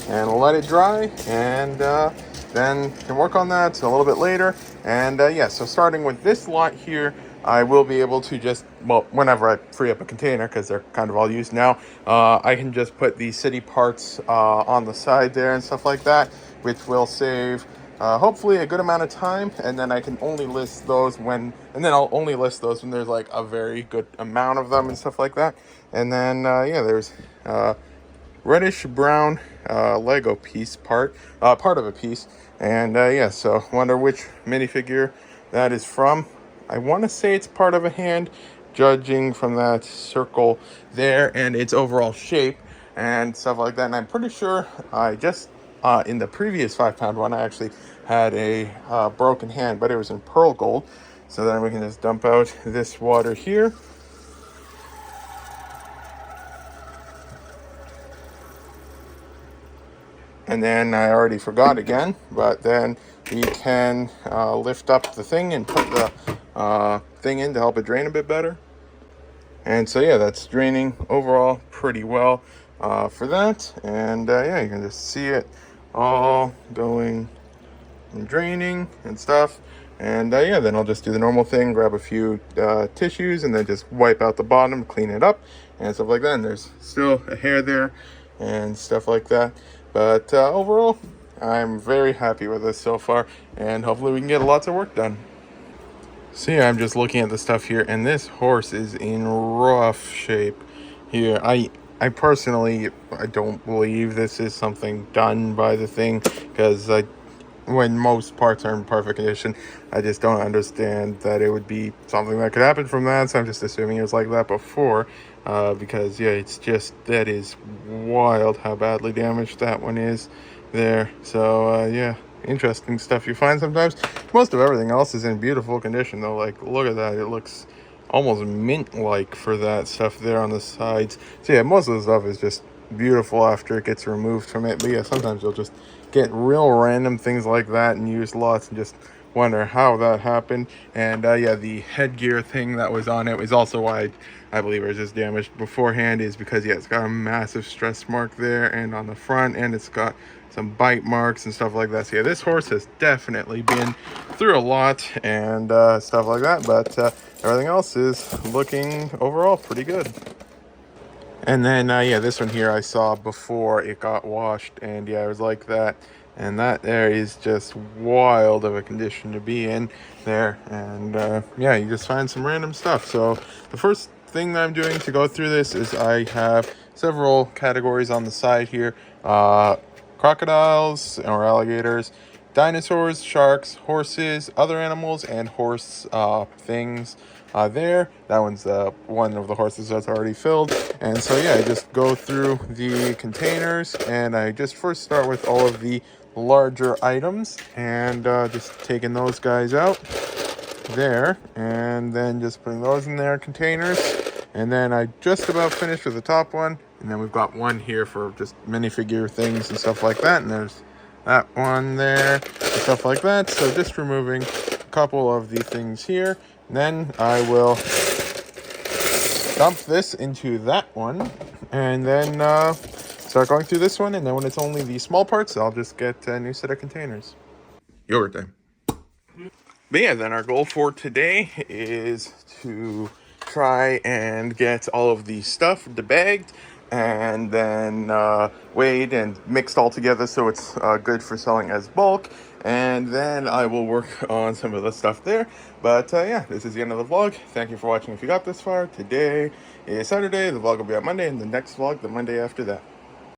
and let it dry, and then can work on that a little bit later. And yeah, so starting with this lot here, I will be able to just, well, whenever I free up a container, because they're kind of all used now, I can just put the city parts on the side there and stuff like that, which will save hopefully a good amount of time. And then I can only list those when, and then I'll only list those when there's like a very good amount of them and stuff like that. And then yeah, there's reddish brown Lego piece part of a piece, and yeah, so wonder which minifigure that is from. I want to say it's part of a hand, judging from that circle there and its overall shape and stuff like that. And I'm pretty sure I just in the previous 5 pound one, I actually had a broken hand, but it was in pearl gold. So then we can just dump out this water here. And then I already forgot again, but then we can lift up the thing and put the thing in to help it drain a bit better. And so yeah, that's draining overall pretty well for that. And yeah, you can just see it all going and draining and stuff. And yeah, then I'll just do the normal thing, grab a few tissues, and then just wipe out the bottom, clean it up, and stuff like that. And there's still a hair there and stuff like that. But overall, I'm very happy with this so far, and hopefully we can get lots of work done. So yeah, I'm just looking at the stuff here, and this horse is in rough shape here. I personally, I don't believe this is something done by the thing, because when most parts are in perfect condition, I just don't understand that it would be something that could happen from that. So I'm just assuming it was like that before, because yeah, it's just, that is wild how badly damaged that one is there. So yeah, interesting stuff you find sometimes. Most of everything else is in beautiful condition though. Like, look at that, it looks almost mint-like for that stuff there on the sides. So yeah, most of the stuff is just beautiful after it gets removed from it. But yeah, sometimes you'll just get real random things like that and use lots and just wonder how that happened. And yeah, the headgear thing that was on it was also why I believe it was just damaged beforehand, is because yeah, it's got a massive stress mark there and on the front, and it's got some bite marks and stuff like that. So yeah, this horse has definitely been through a lot and stuff like that, but everything else is looking overall pretty good. And then yeah, this one here I saw before it got washed, and yeah, it was like that. And that there is just wild of a condition to be in there. And yeah, you just find some random stuff. So the first thing that I'm doing to go through this is I have several categories on the side here. Crocodiles or alligators, dinosaurs, sharks, horses, other animals, and horse things there. That one's one of the horses that's already filled. And so yeah, I just go through the containers, and I just first start with all of the larger items, and just taking those guys out there, and then just putting those in their containers. And then I just about finished with the top one, and then we've got one here for just minifigure things and stuff like that, and there's that one there and stuff like that. So just removing a couple of the things here, and then I will dump this into that one, and then start going through this one. And then when it's only the small parts, I'll just get a new set of containers. Yogurt time. But yeah, then our goal for today is to try and get all of the stuff debagged and then weighed and mixed all together so it's good for selling as bulk. And then I will work on some of the stuff there. But yeah, this is the end of the vlog. Thank you for watching if you got this far. Today is Saturday. The vlog will be on Monday, and the next vlog the Monday after that.